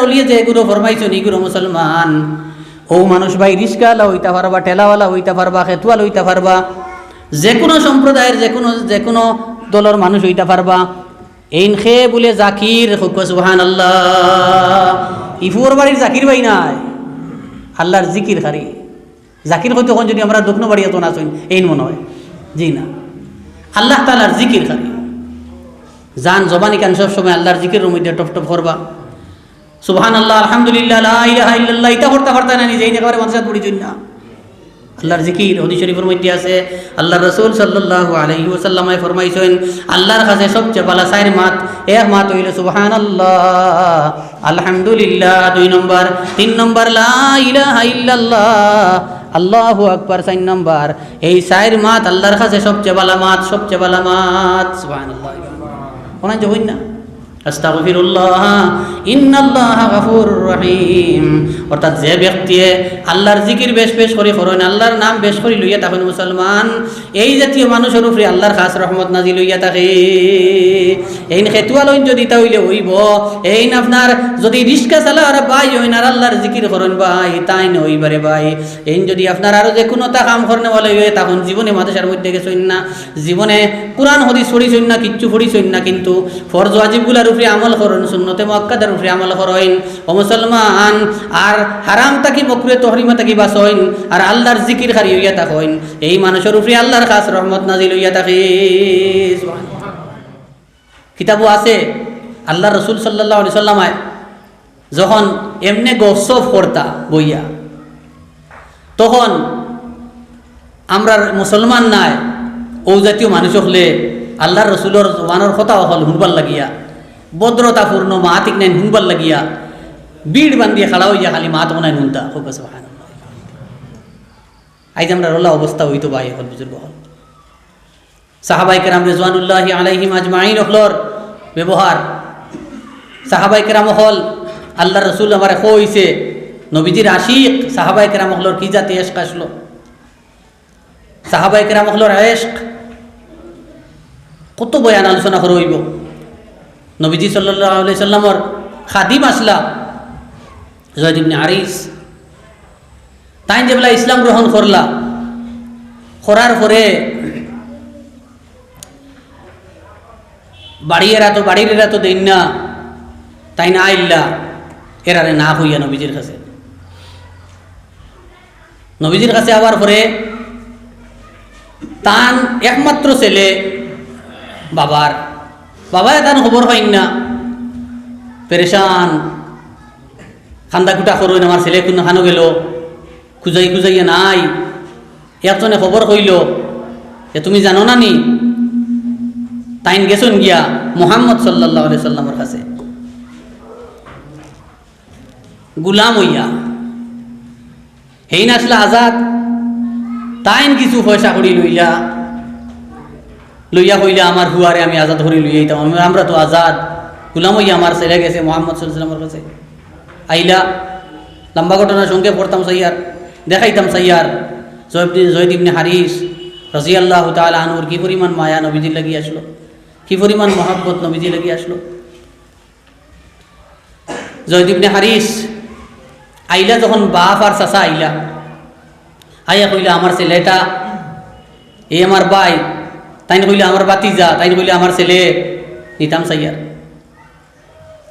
অলিয়ে যে এগুলো ফরমাইছেন এগুলো মুসলমান। ও মানুষ ভাই রিস্কাওয়ালা হইতে পারবা, ঠেলাওয়ালা হইতে পারবা, খেতুয়াল হইতে পারবা, যে কোনো সম্প্রদায়ের যে কোনো দলের মানুষ হইতে পারবা। এইন খে বলে জাকির সুবহানাল্লাহ। ইফুর বাড়ির জাকির ভাই নাই, আল্লাহর জিকির খারি জাকির হয়তো যদি আমরা দক্ষিণ বাড়ি এত না শুন এই মনে হয়, জি না, আল্লাহ তাআলার জিকির খারি জান জবানি কান সব সময় আল্লাহর জিকিরের মধ্যে টপ টপ করবা। সুবহানাল্লাহ, আলহামদুলিল্লাহ, লা ইলাহা ইল্লাল্লাহ, এটা করতে পারতা না নিজেই একেবারে মানুষের পড়ি না। আল্লাহর জিকির হাদিস শরীফের মধ্যে আছে, আল্লাহর রাসূল সাল্লাল্লাহু আলাইহি ওয়াসাল্লাম ফরমাইছেন আল্লাহর কাছে সবচেয়ে ভালো চার মাত, এক মাত হইল সুবহানাল্লাহ, আলহামদুলিল্লাহ 2 নম্বর, 3 নম্বর লা ইলাহা ইল্লাল্লাহ, আল্লাহু আকবার 4 নম্বর। এই চার মাত আল্লাহর কাছে সবচেয়ে ভালো মাত, সবচেয়ে ভালো মাত। সুবহানাল্লাহ, কোনা যে হইন না আস্তাগফিরুল্লাহ ইন্নাল্লাহা গাফুরুর রহিম। অর্থাৎ যে ব্যক্তি আল্লাহর জিকির বেশ করে করেন, আল্লাহর নাম বেশ করে লইয়া তখন মুসলমান, এই জাতীয় মানুষের উপরে আল্লাহর খাস রহমত নাজিল হইয়া থাকে। এই খেতুয়া লইন যদি তাইলে হইব, এই আপনার যদি রিস্কা চালা আর ভাই হইন আর আল্লাহর জিকির করেন ভাই, তাই না হইবারে ভাই। এই যদি আপনার আরো যে কোনো তা কাম করেন বলে তখন জীবনে মাদ্রাসার মধ্যে গেছেন না, জীবনে কোরআন হাদিস পড়িছেন না, কিচ্ছু পড়িছেন না, কিন্তু ফরজ ওয়াজিবগুলার উপরে আমল করেন, সুন্নতে মুআক্কাদার উপরে আমল করেন ও মুসলমান। আর হারাম তাকি বকরে তহরিমা তাকি বাসইন আর আল্লাহর জিকির খারি হইয়া থাকেন, এই মানুষের উপরে আল্লাহর খাস রহমত নাজিল হইয়া থাকে। কিতাবও আছে আল্লাহ রসুল সাল্লাল্লাহু আলাইহি সাল্লাম যখন এমনে গসফ করতা বইয়া, তখন আমরা মুসলমান নাই ও জাতীয় মানুষ হলে আল্লাহর রসুলের জবানের কথা হল শুনবার লাগিয়া, ভদ্রতাপূর্ণ মাতিক নাই শুনবার লাগিয়া বিড় বান্ধিয়ে খাড়া হইয়া খালি মাত মনায় নুনতা। আইজ আমরা রোলা অবস্থা হইতো ভাই এখন বুজুর্গ হল সাহাবায়ে কেরাম রিজওয়ানুল্লাহি আলাইহিম আজমাইন হলর ব্যবহার। সাহাবায়ে কেরাম হল আল্লাহর রসুল আমার কইছে নবীজির আশিক, সাহাবায়ে কেরাম হলর কি জাতি ইশক আসলো, সাহাবায়ে কেরাম হলর ইশক কত বয়ান আলোচনা করে হইব। নবীজি সাল্লাল্লাহু আলাইহি সাল্লামর খাদিম আসলা যায়েদ ইবনে হারিস, তাই যেবেলা ইসলাম গ্রহণ করলা, করার পরে বাড়ির তো দেন না, তাই না আইল্লা এরারে না হইয়া নবীজির কাছে, নবীজির কাছে আবার পরে তান একমাত্র ছেলে বাবায় তান খবর হইন না, পেরেশান খান্দা কুটা করুন, আমার ছেলে কোন খানো গেল, খুঁজাইয়া নাই। একজনে খবর কইল যে তুমি জানো না নি তাইন গেছুন গিয়া মুহাম্মদ সাল্লাল্লাহু আলাইহি সাল্লামের কাছে গুলাম হইয়া, হেই নাসলা আজাদ, তাইন কিছু পয়সা করি লইয়া কইলা আমার হুয়ারে আমি আজাদ করি লইয়াইতাম, আমরা তো আজাদ গুলাম হইয়া আমার ছেলে গেছে মুহাম্মদ সাল্লাল্লাহু আলাইহি সাল্লামের কাছে। আইলা লম্বা ঘটনার সঙ্গে পড়তাম সাইয়ার, দেখাইতাম সাইয়ার যায়েদ ইবনে হারিস রাদিয়াল্লাহু তাআলা আনহুর কি পরিমাণ মায়া নবীজির লাগি আসলো, কি পরিমাণ মহব্বত নবীজি লাগি আসলো। যায়েদ ইবনে হারিস আইলা যখন বাপ আর চাচা আইয়া কইলা আমার ছেলেটা এই আমার ভাই, তাই কইলা আমার বাতিজা, তাই কইলা আমার ছেলে নিতাম সাইয়ার।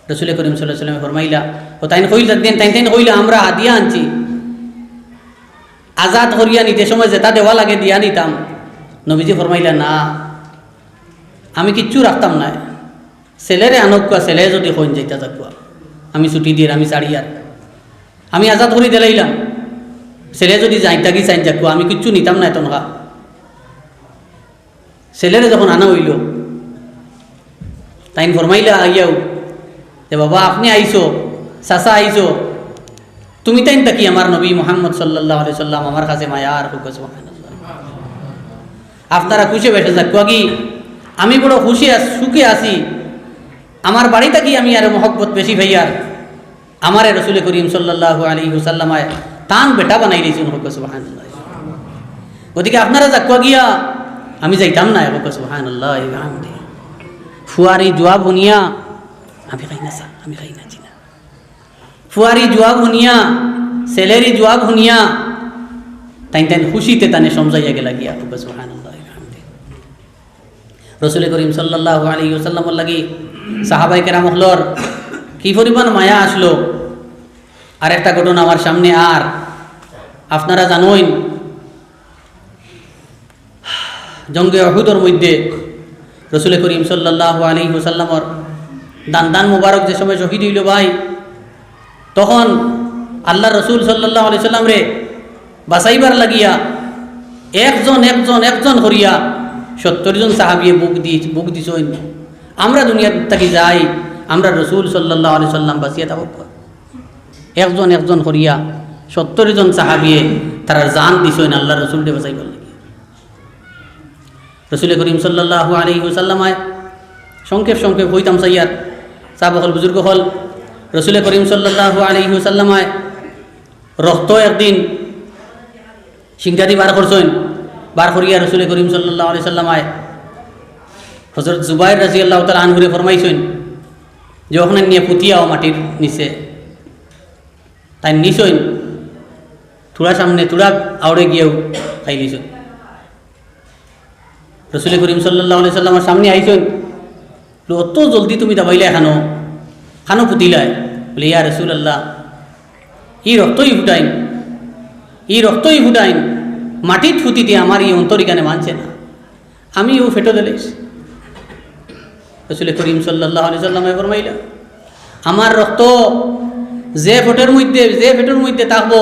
রাসূল করিম সাল্লাল্লাহু আলাইহি ওয়াসাল্লাম ফরমাইলা ও তাই কইলা দেন, তাই কইলা আমরা হাদিয়া আনছি, আজাদ করিয়া নিতে সময় যেটা দেওয়া লাগে দিয়া নিতাম। নবীজি ফরমাইলা না, আমি কিচ্ছু রাখতাম না, ছেলেরে আনকুয়া, ছেলে যদি হইন যাইতা যাকুয়া আমি ছুটি দিয়ে আমি ছাড়িয়ার, আমি আজাদ করি দিলাইলাম, ছেলে যদি যাইতা কি চাইন যাকুয়া আমি কিচ্ছু নিতাম না এতনকা। ছেলেরে যখন আনা হইল তাই ফরমাইলা আইয়াও যে বাবা আপনি আইসো, চাচা আইসো, তুমি তাই তাকি আমার নবী মুহাম্মদ সাল্লাল্লাহু আলাইহি সাল্লাম আমার কাছে মায়ার হুকুম, আপনারা খুশি বেসে যাক কি আমি বড় খুশি সুখে আছি, আমার বাড়িতে কি আমি আর মহব্বত বেশি ভাইয়ার আমার রাসূল করিম সাল্লাল্লাহু আলাইহি ওয়াসাল্লাম তান বেটা বানাই দিয়েছেন হুকুম সুবহানাল্লাহ। গতিকে আপনারা যাক গিয়া আমি যাইতাম না, হুকুম সুবহানাল্লাহ। বিহামদিহি ফুয়ারি জবাব বনিয়া আমি খাই না, আমি খাই না চিনা ফুয়ারি জোয়াব শুনিয়া ছেলেরি জোয়াব শুনিয়া তাই খুশিতে তানে সমজাইয়া গেলা গিয়া সুবহানাল্লাহ। রসুল করিম সাল্লাল্লাহু আলাইহি ওয়াসাল্লামর লাগি সাহাবায়ে কেরাম হলর কি পরিমাণ মায়া আসলো। আর একটা ঘটনা আমার সামনে, আর আপনারা জানেন জঙ্গে উহুদের মধ্যে রসুল করিম সাল্লাল্লাহু আলাইহি ওয়াসাল্লামর দান মুবারক যে সময় শহীদ হইল ভাই, তখন আল্লাহ রসুল সাল্লাল্লাহু আলাইহি সাল্লাম রে বাঁচাইবার লাগিয়া একজন করিয়া 70 জন সাহাবিয়ে বুক দিছেন। আমরা দুনিয়া থাকি যাই, আমরা রসুল সাল্লাল্লাহু আলাইহি সাল্লাম বাঁচিয়া থাকব। একজন করিয়া 70 জন সাহাবিয়ে তারা জান দিছেন আল্লাহ রসুল রে বাঁচাইবার লাগি। রসুল করিম সাল্লাল্লাহু আলাইহি ওয়াসাল্লামায় সংক্ষেপ হইতাম সাইয়ার সাহাবা হল বুজুর্গ হল। রসুল করিম সাল্লাল্লাহু আলাইহি ওয়াসাল্লামায় রক্ত একদিন সিংটাদি বার করছেন। বার করিয়া রসুল করিম সাল্লাল্লাহু আলাইহি ওয়াসাল্লামায় হযরত জুবাইর রাদিয়াল্লাহু তাআলা আনহুরে ফরমাইছেন যে ওখানে নিয়ে পুতিয়াও মাটির নিচে, তাই নিছেন থোড়া সামনে থোড়া আউড়ে গিয়েও খাই নিছেন। রসুল করিম সাল্লাল্লাহু আলাইহি ওয়াসাল্লামের সামনে আইছেন, অত জলদি তুমি দাবাইলে খানো পুতিলাই? বলে ইয়া রাসূলুল্লাহ, ই রক্তই ফুটাইন মাটিত ফুটিতে আমার এই অন্তরিকানে মানছে না, আমি ও ফেটো দিলেস। রসুল করিম সাল্লাল্লাহু আলাইহি ওয়াসাল্লামে ফরমাইলা, আমার রক্ত যে ফেটোর মধ্যে থাকবো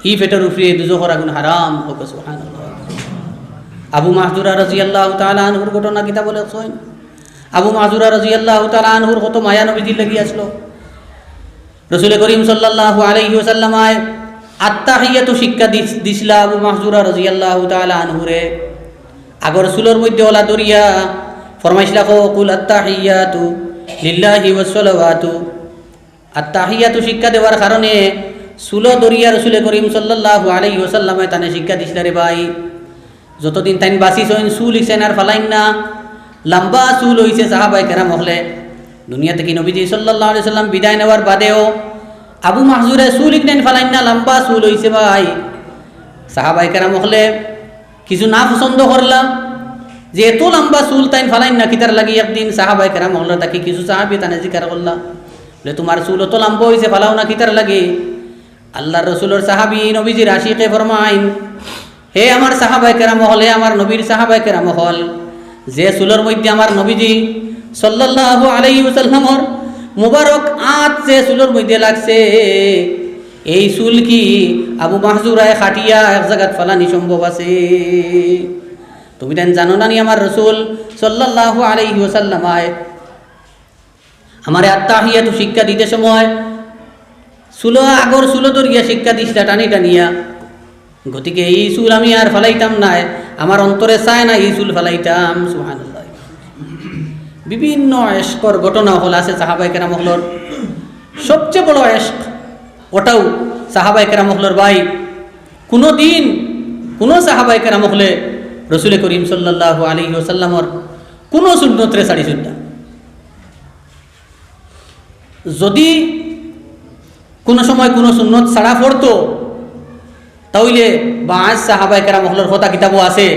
ই ফেটোর উপরে দুজখর আগুন হারাম হোক। সুবহানাল্লাহ। আবু মাহজুরা রাদিয়াল্লাহু তাআলা আনহুর ঘটনা কিতাব লেখছেন। আবু মাহজুরা রাদিয়াল্লাহু তাআলা আনহুর কত মায়া নবীজির লাগি আসলো। রসুল করিম সাল্লাল্লাহু আলাইহি ওয়াসাল্লামায় আত্তাহিয়াতু শিক্ষা দিছিলা আবু মাহজুরা রাদিয়াল্লাহু তাআলা আনহুরে। আগর সুলোর মধ্যে ওলা দরিয়া ফরমাইছিলা কুল আত্তাহিয়াতু লিল্লাহি ওয়াস সালাওয়াতু। আত্তাহিয়াতু শিক্ষা দেওয়ার কারণে সুলো দরিয়া রসুল করিম সাল্লাল্লাহু আলাইহি ওয়াসাল্লামে তানে শিক্ষা দিছিলা রে ভাই, যতদিন তাইন বাঁচিছেন চুল ইছেন আর ফালাইন না, লম্বা চুল হইছে সাহাবায়ে কেরাম হলে। দুনিয়া থেকে নবীজি সাল্লাল্লাহু আলাইহি ওয়াসাল্লাম বিদায় নেওয়ার বাদেও আবু মাহজুরে চুল ইকনেন ফালাইন না, লম্বা চুল হইছে ভাই। সাহাবায়ে কেরাম হলে কিছু না পছন্দ করলাম যে এত লম্বা চুল তাইন ফালাইন না কিতার লাগি। একদিন সাহাবায়ে কেরাম হলে তাকে কিছু সাহাবী তানে জিকার করলাম, বলে তোমার চুল অত লম্বা হইছে ফালাও না কিতার লাগে? আল্লাহর রসুলের সাহাবী নবীজির আশিকে ফরমাইন, হে আমার সাহাবায়ে কেরাম হলে, আমার নবীর সাহাবায়ে কেরাম হল, যে চুলের মধ্যে আমার নবীজি সাল্লাল্লাহু আলাইহি ওয়াসাল্লামর মুবারক আঁত যে চুলের মধ্যে লাগছে, এই চুল কি আবু মাহজুরায় খাটিয়া এক জায়গাত ফালানি সম্ভব আছে? তুমি তাই জানো না নি আমার রসুল সাল্লাল্লাহু আলাইহি ওয়াসাল্লামায় আমারে আত্তাহিয়াতু শিক্ষা দিতে সময় আগর চুলো দরিয়া শিক্ষা দিছিলা টানি টানিয়া। গতিকে এই চুল আমি আর ফালাইতাম না, আমার অন্তরে চায় না এই চুল ফালাইতাম। সুবহানাল্লাহ। বিভিন্ন এশকর ঘটনা হল আছে সাহাবায়ে কেরাম হলর। সবচেয়ে বড় এশক ওটাও সাহাবায়ে কেরাম হলর ভাই, কোনো দিন কোনো সাহাবায়ে কেরাম হলে রসুল করিম সাল্লাল্লাহু আলাইহি ওয়াসাল্লামর কোনো সুন্নতরে ছাড়িছেন না। যদি কোনো সময় কোনো সুন্নত ছাড়া পড়তো তাহলে বা আজ সাহাবায়ে কেরাম হলর কথা কিতাবও আছে,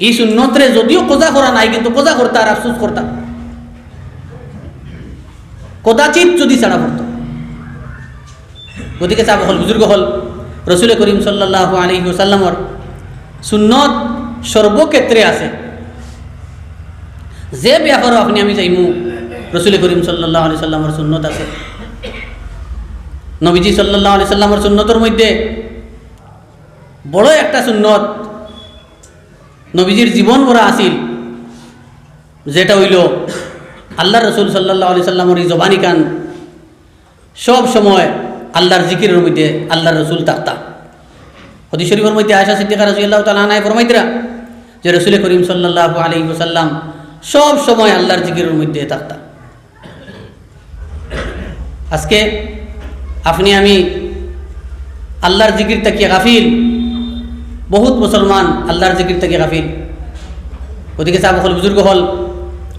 এই সুন্নতরে যদিও কোজা করা নাই কিন্তু কোজা করতা আর আফসোস করতা, কদাচিৎ যদি ছাড়া পড়তো। গতিকে সাহাবা হল বুজুর্গ হল রসুল করিম সাল্লাল্লাহু আলাইহি ওয়াসাল্লামর সুন্নত সর্বক্ষেত্রে আছে। যে ব্যাপারও আপনি আমি যাইমু রসুল করিম সাল্লাল্লাহু আলাইহি ওয়াসাল্লামর সুন্নত আছে। নবীজি সাল্লাল্লাহু আলাইহি ওয়াসাল্লামর সুন্নতের মধ্যে বড় একটা সুন্নত নবীজির জীবন ভরা আসিল, যেটা হইল আল্লাহ রসুল সাল্লাল্লাহু আলাইহি ওয়াসাল্লামর এই জবানি কান সব সময় আল্লাহর জিকিরের মধ্যে আল্লাহর রসুল থাকতা। হাদিস শরীফের মধ্যে আয়েশা সিদ্দিকা রাদিয়াল্লাহু তাআলা আনহা ফরমাইতরা যে রসুল করিম সাল্লাল্লাহু আলাইহি ওয়াসাল্লাম সব সময় আল্লাহর জিকিরের মধ্যে থাকতা। আজকে আপনি আমি আল্লাহর জিকির থেকে গাফিল, বহুত মুসলমান আল্লাহর জিকির থেকে গাফিল। ওদিকে সাহাবা হল বুজুর্গ হল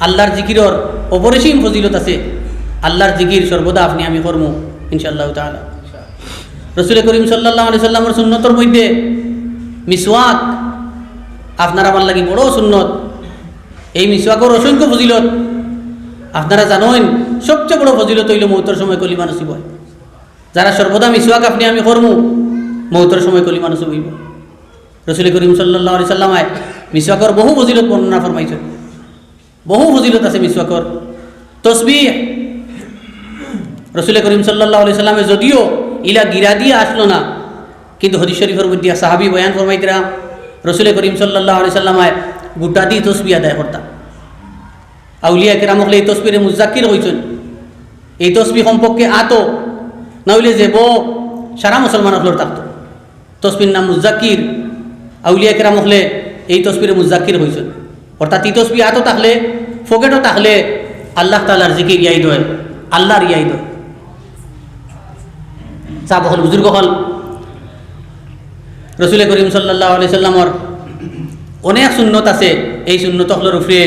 আল্লাহর জিকিরর অপরিসীম ফজিলত আছে। আল্লাহর জিকির সর্বদা আপনি আমি করমু, ইনশাআল্লাহ তাআলা। রাসূল করিম সাল্লাল্লাহু আলাইহি সাল্লামের সুন্নতের মধ্যে মিসওয়াক আপনার আমার লাগি বড় সুন্নত। এই মিসওয়াকের অসংখ্য ফজিলত আপনারা জানেন। সবচেয়ে বড় ফজিলত হইল মৌতের সময় কলিমা নসিব হয়। যারা সর্বদা মিসওয়াক আপনি আমি করমু মৌতের সময় কলিমা নসিব হইব। রাসূল করিম সাল্লাল্লাহু আলাইহি সাল্লামে মিসওয়াকের বহু ফজিলত বর্ণনা ফরমাইছেন। বহু ফজিলত আছে মিসওয়াকের। তসবিহ রাসূল করিম সাল্লাল্লাহু আলাইহি সাল্লামে যদিও ইলা গিরা দিয়ে আসলো না, কিন্তু হাদিস শরীফের মধ্যে সাহাবী বয়ান ফরমাইতরা রাসূল করিম সাল্লাল্লাহু আলাইহি সাল্লামে গোটা দিয়ে তসবিহ আদায় করতা। আউলিয়া কেরাম হলে এই তসবিরে মুজাক্কির হয়েছেন। এই তসবিহ সম্পর্কে আতো না হইলে যে সারা মুসলমান হলোর থাকতো। তসবির নাম মুজাক্কির। আউলিয়া কেরাম হলে এই তসবিরে মুজাক্কির হয়েছেন। অর্থাৎ এই তসবিহ আতো থাকলে ফকেটও থাকলে আল্লাহ তাআলার জিকির ইয়াইদ হয়, আল্লাহর ইয়াইদ হয়। সাহাবা হল বুজুর্গ হল রাসূল করিম সাল্লাল্লাহু আলাইহি সাল্লামর অনেক সুন্নত আছে। এই সুন্নত হলোর উপরে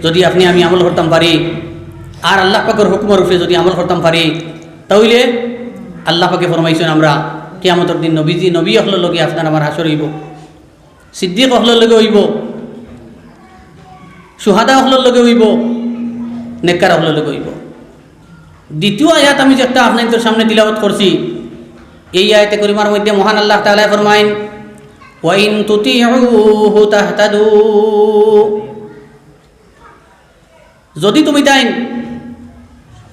যদি আপনি আমি আমল করতাম পারি আর আল্লাহ পাকের হুকুমের উপরে যদি আমল করতাম পারি তাহলে আল্লাহ পাকে ফরমাইছেন আমরা কিয়ামতের দিন নবী হলোর লগে আপনার আমার হাসর হইব, সিদ্দিক হলোর লগে হইব, সুহাদা হলোর লগে হইব, নেককার হলোর লগে হইব। দ্বিতীয় আয়াত আমি যেটা আপনাদের সামনে তিলাওয়াত করছি, এই আয়াতে করিমার মধ্যে মহান আল্লাহ তাআলা ফরমাইন ওয়াইন তুতিউহু তাহতাদু, যদি তুমি তাই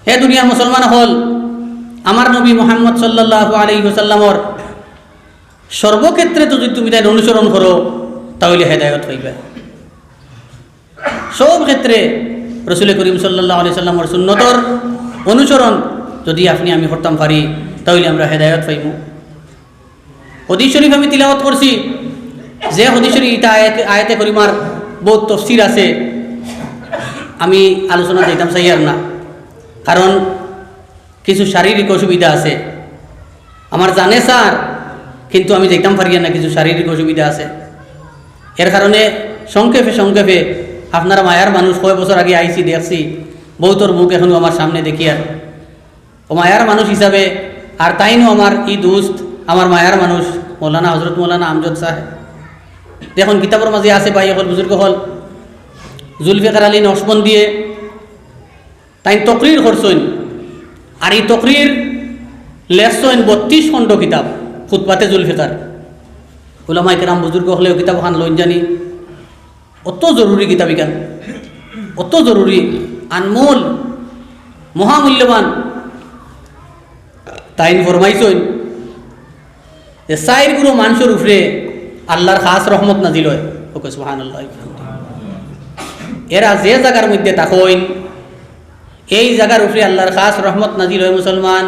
হে দুনিয়ার মুসলমান হল আমার নবী মুহাম্মদ সাল্লাল্লাহু আলাইহি ওয়াসাল্লামর সর্বক্ষেত্রে যদি তুমি তাই অনুসরণ করো তাহলে হেদায়েত পাইবে। সব ক্ষেত্রে রাসূল করিম সাল্লাল্লাহু আলাইহি সাল্লামর সুন্নতর অনুসরণ যদি আপনি আমি করতাম পারি তাহলে আমরা হেদায়েত পাইব। হাদিস শরীফ আমি তিলাওয়াত করছি, যে হাদিস শরীফ এটা আয়াতে করিমার বহুত তাফসীর আছে। আমি আলোচনা দিতাম চাই আর না, কারণ কিছু শারীরিক অসুবিধা আছে আমার জানে স্যার, কিন্তু আমি যাইতাম পারি না, কিছু শারীরিক অসুবিধা আছে। এর কারণে সংক্ষেপে আপনারা মায়ার মানুষ কয় বছর আগে আইসি দেখছি, বহুতর মুখ এখনও আমার সামনে দেখি আর ও মায়ার মানুষ হিসাবে আর তাইনও আমার ই দোস্ত আমার মায়ার মানুষ মৌলানা হজরত মৌলানা আমজদ সাহেব দেখুন কিতাবের মাঝে আছে ভাই হল বুজুর্গ হল জুলফিকার আলী নকশবন্দ দিয়ে তাই তকরির করছেন। আর এই তকরির লেখছেন 32 খণ্ড কিতাব খুতবাতে জুলফিকার। উলামায়ে কেরাম বুজুর্গ হলেও কিতাব খান লইন জানি অত জরুরি কিতাব, ইখান অত জরুরি আনমোল মহামূল্যবান। তাই ফরমাইছেন যে চাইর গুরু মানুষের উপরে আল্লাহর খাস রহমত নাজিল হয়। ওকে সুবহানাল্লাহ। এরা যে জায়গার মধ্যে থাকেন এই জায়গার উপরে আল্লাহর খাস রহমত নাজিল হয় মুসলমান।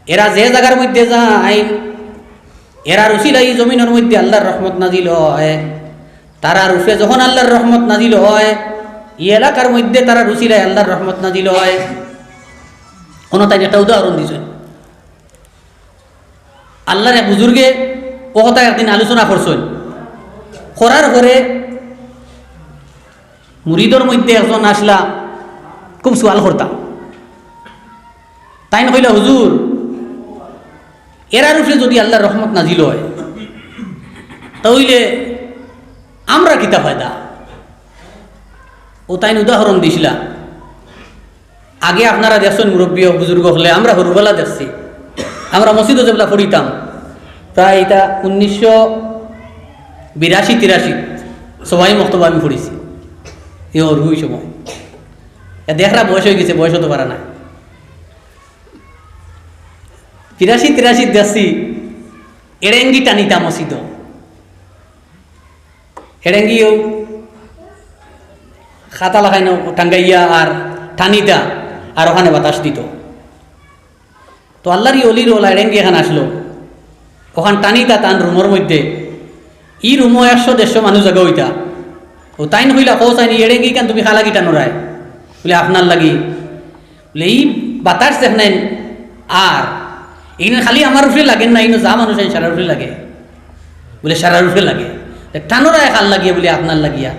এরা যে জায়গার মধ্যে যায় এরা রুসিলাই জমিনের মধ্যে আল্লাহর রহমত নাজিল হয়। তারা রূপে যখন আল্লাহর রহমত নাজিল হয় এই এলাকার মধ্যে তারা রুসিলাই আল্লাহর রহমত নাজিল হয়। কোনো তাই একটা উদাহরণ দিয়েছেন। আল্লাহর এক বুজুর্গে ও কথা একদিন আলোচনা করছেন, করার পরে মুরিদর মধ্যে একজন আসলা খুব সোয়াল করতাম। তাই কইলা হুজুর এরার উপরে যদি আল্লাহর রহমত নাজিল হয় তাহলে আমরা কিতা ফায়দা? ও তাই উদাহরণ দিছিলা। আগে আপনারা দেখছেন মুরব্বী বুজুর্গ হলে আমরা হরুবেলা দেখছি, আমরা মসজিদে যেগুলা পড়িতাম প্রায় এটা 1982-83 সবাই মক্তব্য আমি পড়িছি। এ হরুই সময় দেখরা বয়স হয়ে গেছে, বয়স হতে পারে না। 83-83 দেখছি এড়েঙ্গি টানিতা মসজিদ, এড়েঙ্গিও খাতা লাগাই টাঙ্গাইয়া আর টানিতা আর ওখানে বাতাস দিত। তো আল্লাহর অলির ওলা এড়েঙ্গি এখানে আসলো, ওখান টানিতা তান রুমের মধ্যে ই রুমও 100-150 মানুষ জায়গা হইতা। ও তাই নহইলা কো চাইনি এড়েঙ্গি কেন তুমি খালাগি টানোরায় বলে আপনার লাগি বলে এই বাতাস দেখ নাই আর এইখানে খালি আমার উপরে লাগেন না, ইনো যা মানুষ সারার উপরে লাগে বলে সারার উপরে লাগে। টানোরায় খাল লাগিয়ে বলে আপনার লাগিয়া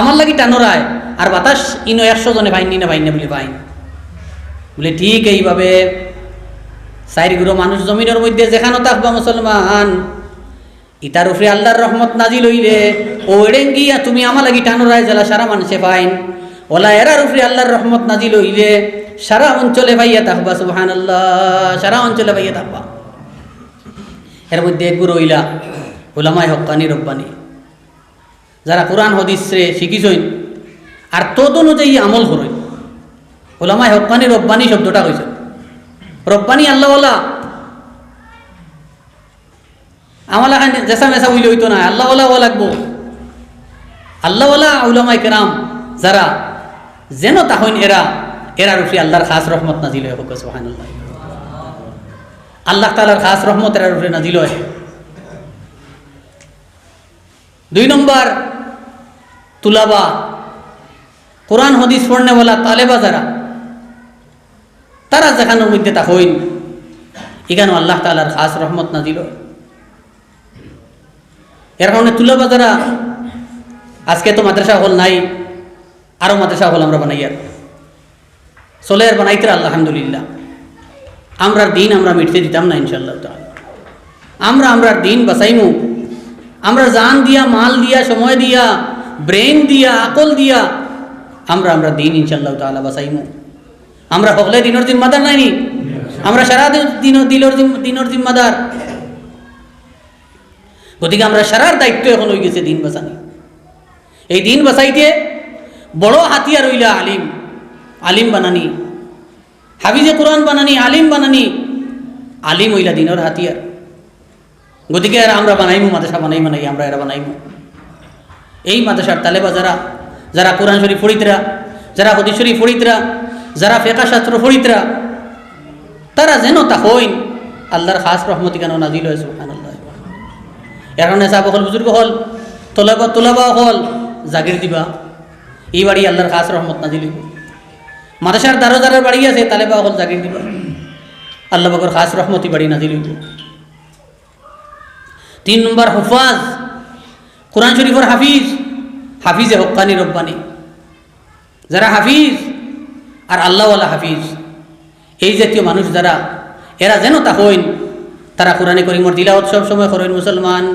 আমার লাগি টানোরায় আর বাতাস ইনো 100 জনে পাইনি না পাইনি বলে পাইন বলে ঠিক এইভাবে চারি গুরু মানুষ জমিনের মধ্যে যেখানে থাকবা মুসলমান, ইতার উপরে আল্লাহর রহমত নাজিল হইলে ও এড়েঙ্গিয়া তুমি আমার লাগি টানুরায় জেলা সারা মানুষে পাইন, ওলা এরার উপরে আল্লাহর রহমত নাজিল হইলে সারা অঞ্চলে পাইয়া থাকবা। সুবহানাল্লাহ, সারা অঞ্চলে পাইয়া থাকবা। এর মধ্যে এক গুরু হইলা উলামায়ে হক্কানি রব্বানি, যারা কোরআন হাদিসে শিখিছইন আর তদ অনুযায়ী আমল করেন। উলামায়ে হক্কানি রব্বানি শব্দটা কইছে, রব্বানি আল্লাহওয়ালা। আমলা জেসা মেসা হইলে হইতো না, আল্লাহওয়ালা হওয়া লাগবো। আল্লাহওয়ালা উলামায়ে কেরাম যারা যেন তাহইন এরার উপরে আল্লাহর খাস রহমত নাজিল হয়। সুবহানাল্লাহ, আল্লাহ তাআলার খাস রহমত এরার উপরে নাজিল হয়। 2 নম্বর তুলাবা, কোরআন হাদিস পড়নেওয়ালা তালেবা যারা, তারা যেখানের মধ্যে তা হইন এখানেও আল্লাহ তাআলার খাস রহমত নাজিল হয়। এর কারণে তুলাবা যারা, আজকে তো মাদ্রাসা হল নাই, আরও মাদ্রাসা হল আমরা বানাই আর চলে আর বানাইতে আলহামদুলিল্লাহ। আমরার দিন আমরা মিটতে দিতাম না ইনশাআল্লাহ তাআলা। আমরার দিন বাঁচাইমু, আমরা জান দিয়া, মাল দিয়া, সময় দিয়া, ব্রেন দিয়া, আকল দিয়া আমরা দিন ইনশাআল্লাহ তাআলা বাঁচাইমু। আমরা হকলে দিনের জিম্মাদার নাইনি, আমরা সারা দিনের জিম্মাদার। গতিকে আমরা সারার দায়িত্ব এখন হয়ে গেছে দিন বাঁচানি। এই দিন বাঁচাইতে বড় হাতিয়ার হইলা আলিম বানানি, হাফিজে কোরআন বানানি, আলিম বানানি। আলিম হইলা দিনের হাতিয়ার। গতিকে আর আমরা বানাইমু, মাদ্রাসা বানাইমু নাই, আমরা এরা বানাইমু। এই মাদ্রাসার তালেবা যারা কোরআন শরীফ পড়িতরা, যারা হাদিস শরীফ পড়িতরা, যারা ফিকহ শাস্ত্র পড়িতরা, তারা যেন তা হইন আল্লাহর খাস রহমতি কেন নাজিল হয়। সুবহানাল্লাহ। এখন সাহাব হল, বুজুর্গ হল, তোলাবা হল, জাগির দিবা, এই বাড়ি আল্লাহর খাস রহমত নাজিল হইব। মাদ্রাসার দারোজারের বাড়ি আছে, তালেবা হল, জাগির দিবা, আল্লাহ পাকের খাস রহমতি বাড়ি নাজিল হইব। 3 নম্বর হুফাজ, কোরআন শরীফের হাফিজে হক্কানি রব্বানি, যারা হাফিজ আর আল্লাহওয়ালা হাফিজ, এই জাতীয় মানুষ যারা, এরা যেন তা হইন তারা কোরআনে করিমর তিলাওয়াত সব সময় করেন মুসলমান,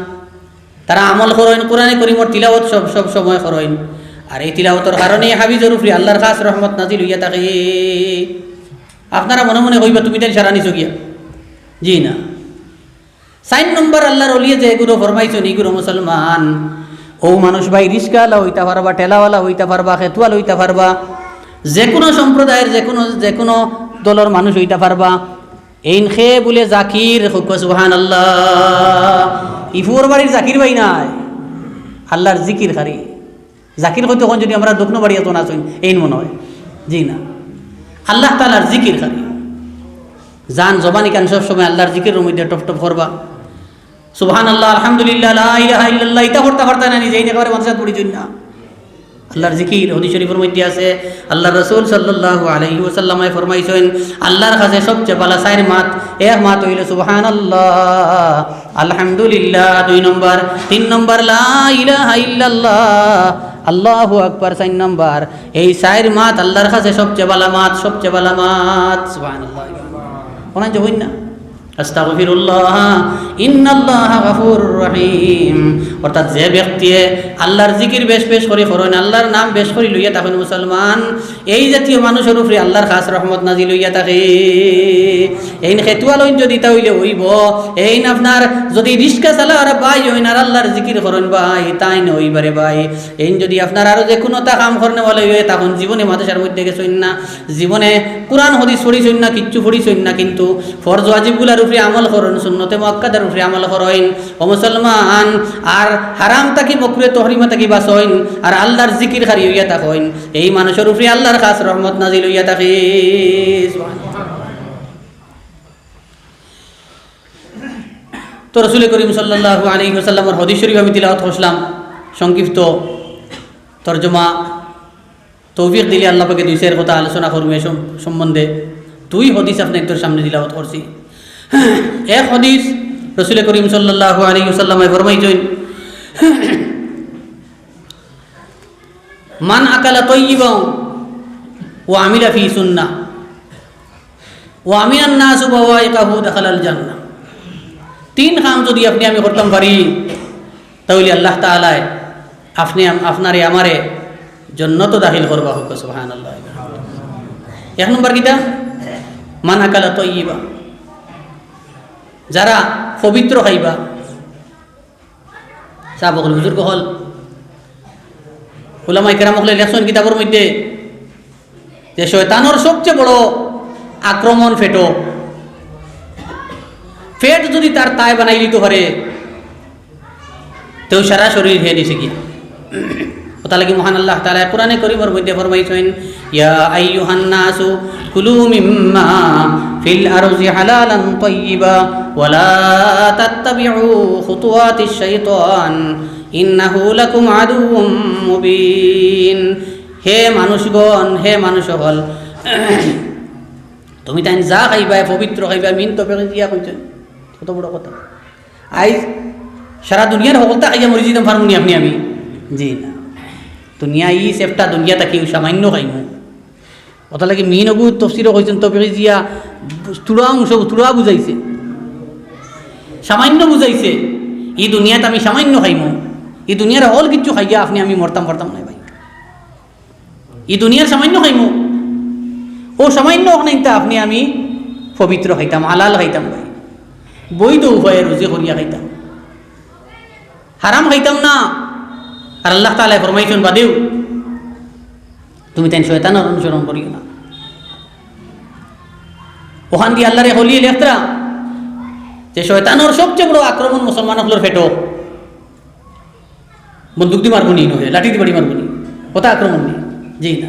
তারা আমল করেন, কোরআনে করিমর তিলাওয়াত সব সময় করেন। আর এই তিলাওয়াতের কারণে হাফিজের উপরে আল্লাহর খাস রহমত নাজিল হইয়া থাকে। আপনারা মনে মনে কইবা তুমি তাই সারা নিছো গিয়া, জি না। 4 নম্বর আল্লাহর ওলিয়ে যে এগুলো ফরমাইছেন, এগুলো মুসলমান ও মানুষ ভাই রিস্কাওয়ালা হইতে পারবা, ঠেলাওয়ালা হইতে পারবা, খেতুয়াল হইতে পারবা, যে কোনো সম্প্রদায়ের যে কোনো দলের মানুষ হইতে পারবা। এইন খে বলে জাকির, সুবহানাল্লাহ। ইফুর বাড়ির জাকির ভাই নাই, আল্লাহর জিকির খারি। জাকির হয়তো তখন যদি আমরা দক্ষিণ বাড়ি এত না শুন, এইন মনে হয়, জি না। আল্লাহ তাআলার জিকির খারি, জান জবানি কান সব সময় আল্লাহর জিকিরের মধ্যে টপ টপ করবা। সুবহানাল্লাহ, আলহামদুলিল্লাহ, লা ইলাহা ইল্লাল্লাহ, এটা করতে না নিজেই একেবারে মাদ্রাসা পড়ি জন্য না। আল্লাহর জিকির হাদিস শরীফের মধ্যে আছে, আল্লাহ রাসূল সাল্লাল্লাহু আলাইহি ওয়াসাল্লাম ফরমাইছেন আল্লাহর কাছে সবচেয়ে ভালো 4 মাত, এক মাত হইল সুবহানাল্লাহ, আলহামদুলিল্লাহ 2 নম্বর, 3 নম্বর লা ইলাহা ইল্লাল্লাহ, আল্লাহু আকবার 4 নম্বর। এই 4 মাত আল্লাহর কাছে সবচেয়ে ভালো মাত, সবচেয়ে ভালো মাত। সুবহানাল্লাহ, কোন যে হইন না আস্তাগফিরুল্লাহ ইন্নাল্লাহা গফুরুর রহিম। অর্থাৎ যে ব্যক্তি আল্লাহর জিকির বেশ করে করেন, আল্লাহর নাম বেশ করে লইয়া থাকেন মুসলমান, এই জাতীয় মানুষের উপরে আল্লাহর খাস রহমত নাজিল হইয়া থাকে। এই খেতুয়া লইন যদি তা হইলে হইব, এই আপনার যদি রিস্কা চালা আর ভাই হইন আর আল্লাহর জিকির করেন ভাই, তাই না হইবারে ভাই। এই যদি আপনার আরো যে কোনো তা কাম করেন বলে তখন জীবনে মাদ্রাসার মধ্যে গেছেন না, জীবনে কোরআন হাদিস পড়িছেন না, কিচ্ছু পড়িছেন না, কিন্তু ফরজ ওয়াজিবগুলার উপরে আমল করেন, সুন্নতে মুআক্কাদার উপরে আমল করেন ও মুসলমান। আর হারাম তাকি মকরুহে তহরিমা তাকি বাঁচেন আর আল্লাহর জিকির খারি হইয়া থাকেন, এই মানুষের উপরে আল্লাহর খাস রহমত নাজিল হইয়া থাকে। তো রাসূল করিম সাল্লাল্লাহু আলাইহি ওয়াসাল্লামের হাদিস শরীফ আমি তিলাওয়াত করলাম, সংক্ষিপ্ত তরজমা তৌফিক দিলে আল্লাহ পাকে 2 কথা আলোচনা করব এই সম্বন্ধে। 2 হাদিস আপনাদের সামনে তিলাওয়াত করছি। এক হাদিস রাসূল করিম সাল্লাল্লাহু আলাইহি ওয়াসাল্লাম ফরমাইছেন মান আকালা তাইয়িবান ওয়া আমিলা ফি সুন্নাহ, ও আমিনান নাসু বাওয়াইকাহু দাখালাল জান্নাহ। তিন কাম যদি আপনি আমি করতাম পারি তাহলে আল্লাহ তাআলা আপনি আপনারে আমারে জান্নাত দাখিল করবা হোক। সুবহানাল্লাহ। এক নম্বর কিতা? মান আকালা তাইয়্যিবা, যারা পবিত্র খাইবা। সাহাবাগণ বুজুর্গ হল উলামায়ে কেরাম হলে লেখছেন কিতাবের মধ্যে যে শয়তানের সবচেয়ে বড় আক্রমণ ফেটো। পেট যদি তার তাই বানাই দিতে পারে তো সারা শরীর হয়ে দিছে কি। ওটা লাগি মহান আল্লাহ তাআলা কোরআনে কারীমের মধ্যে ফরমাইছেন, ইয়া আইয়ুহান নাসু কুলু মিম্মা ফিল আরজি হালালান তাইয়্যিবা ওয়া লা তাত্তাবিউ খুতুওয়াতিশ শাইতান ইন্নাহু লাকুম আদুউম মুবিন। হে মানুষগণ, হে মানুষ হল, তুমি তাই যা খাইবা পবিত্র খাইবা। মিন তো পেরে দিয়া কইছেন কত বড় কথা। আইজ সারা দুনিয়ার সকলটা খাইয়া মরি যেতাম পারমুনি আপনি আমি? জি না। দুনিয়া ই সেফটা দুনিয়া তাকে সামান্য খাইমু। কথা লাগে মিন অগু তফসিরও কইছেন তো পেরে দিয়া তুলা অংশ তুলা বুঝাইছে, সামান্য বুঝাইছে। এই দুনিয়াতে আমি সামান্য খাইমু, এই দুনিয়ার হল কিছু খাইয়া আপনি আমি মরতাম পারতাম না ভাই। এই দুনিয়ার সামান্য খাইমু, ও সামান্য খাইতা আপনি আমি পবিত্র খাইতাম, হালাল খাইতাম ভাই, বৈধ উপায়ে রুজি করিয়া খাইতাম, হারাম খাইতাম না। আর আল্লাহ তাআলা ফরমাইছেন বাদেও তুমি তাই শয়তানের অনুসরণ করিও না। ওখান দিয়ে আল্লাহরে হলিয়ে লেখতরা যে শয়তানের সবচেয়ে বড় আক্রমণ মুসলমান হলোর ফেটো। বন্দুক দিয়ে মারবনি নহে, লাঠি দিয়ে বাড়ি মারবনি, কথা আক্রমণ নেই। জি না,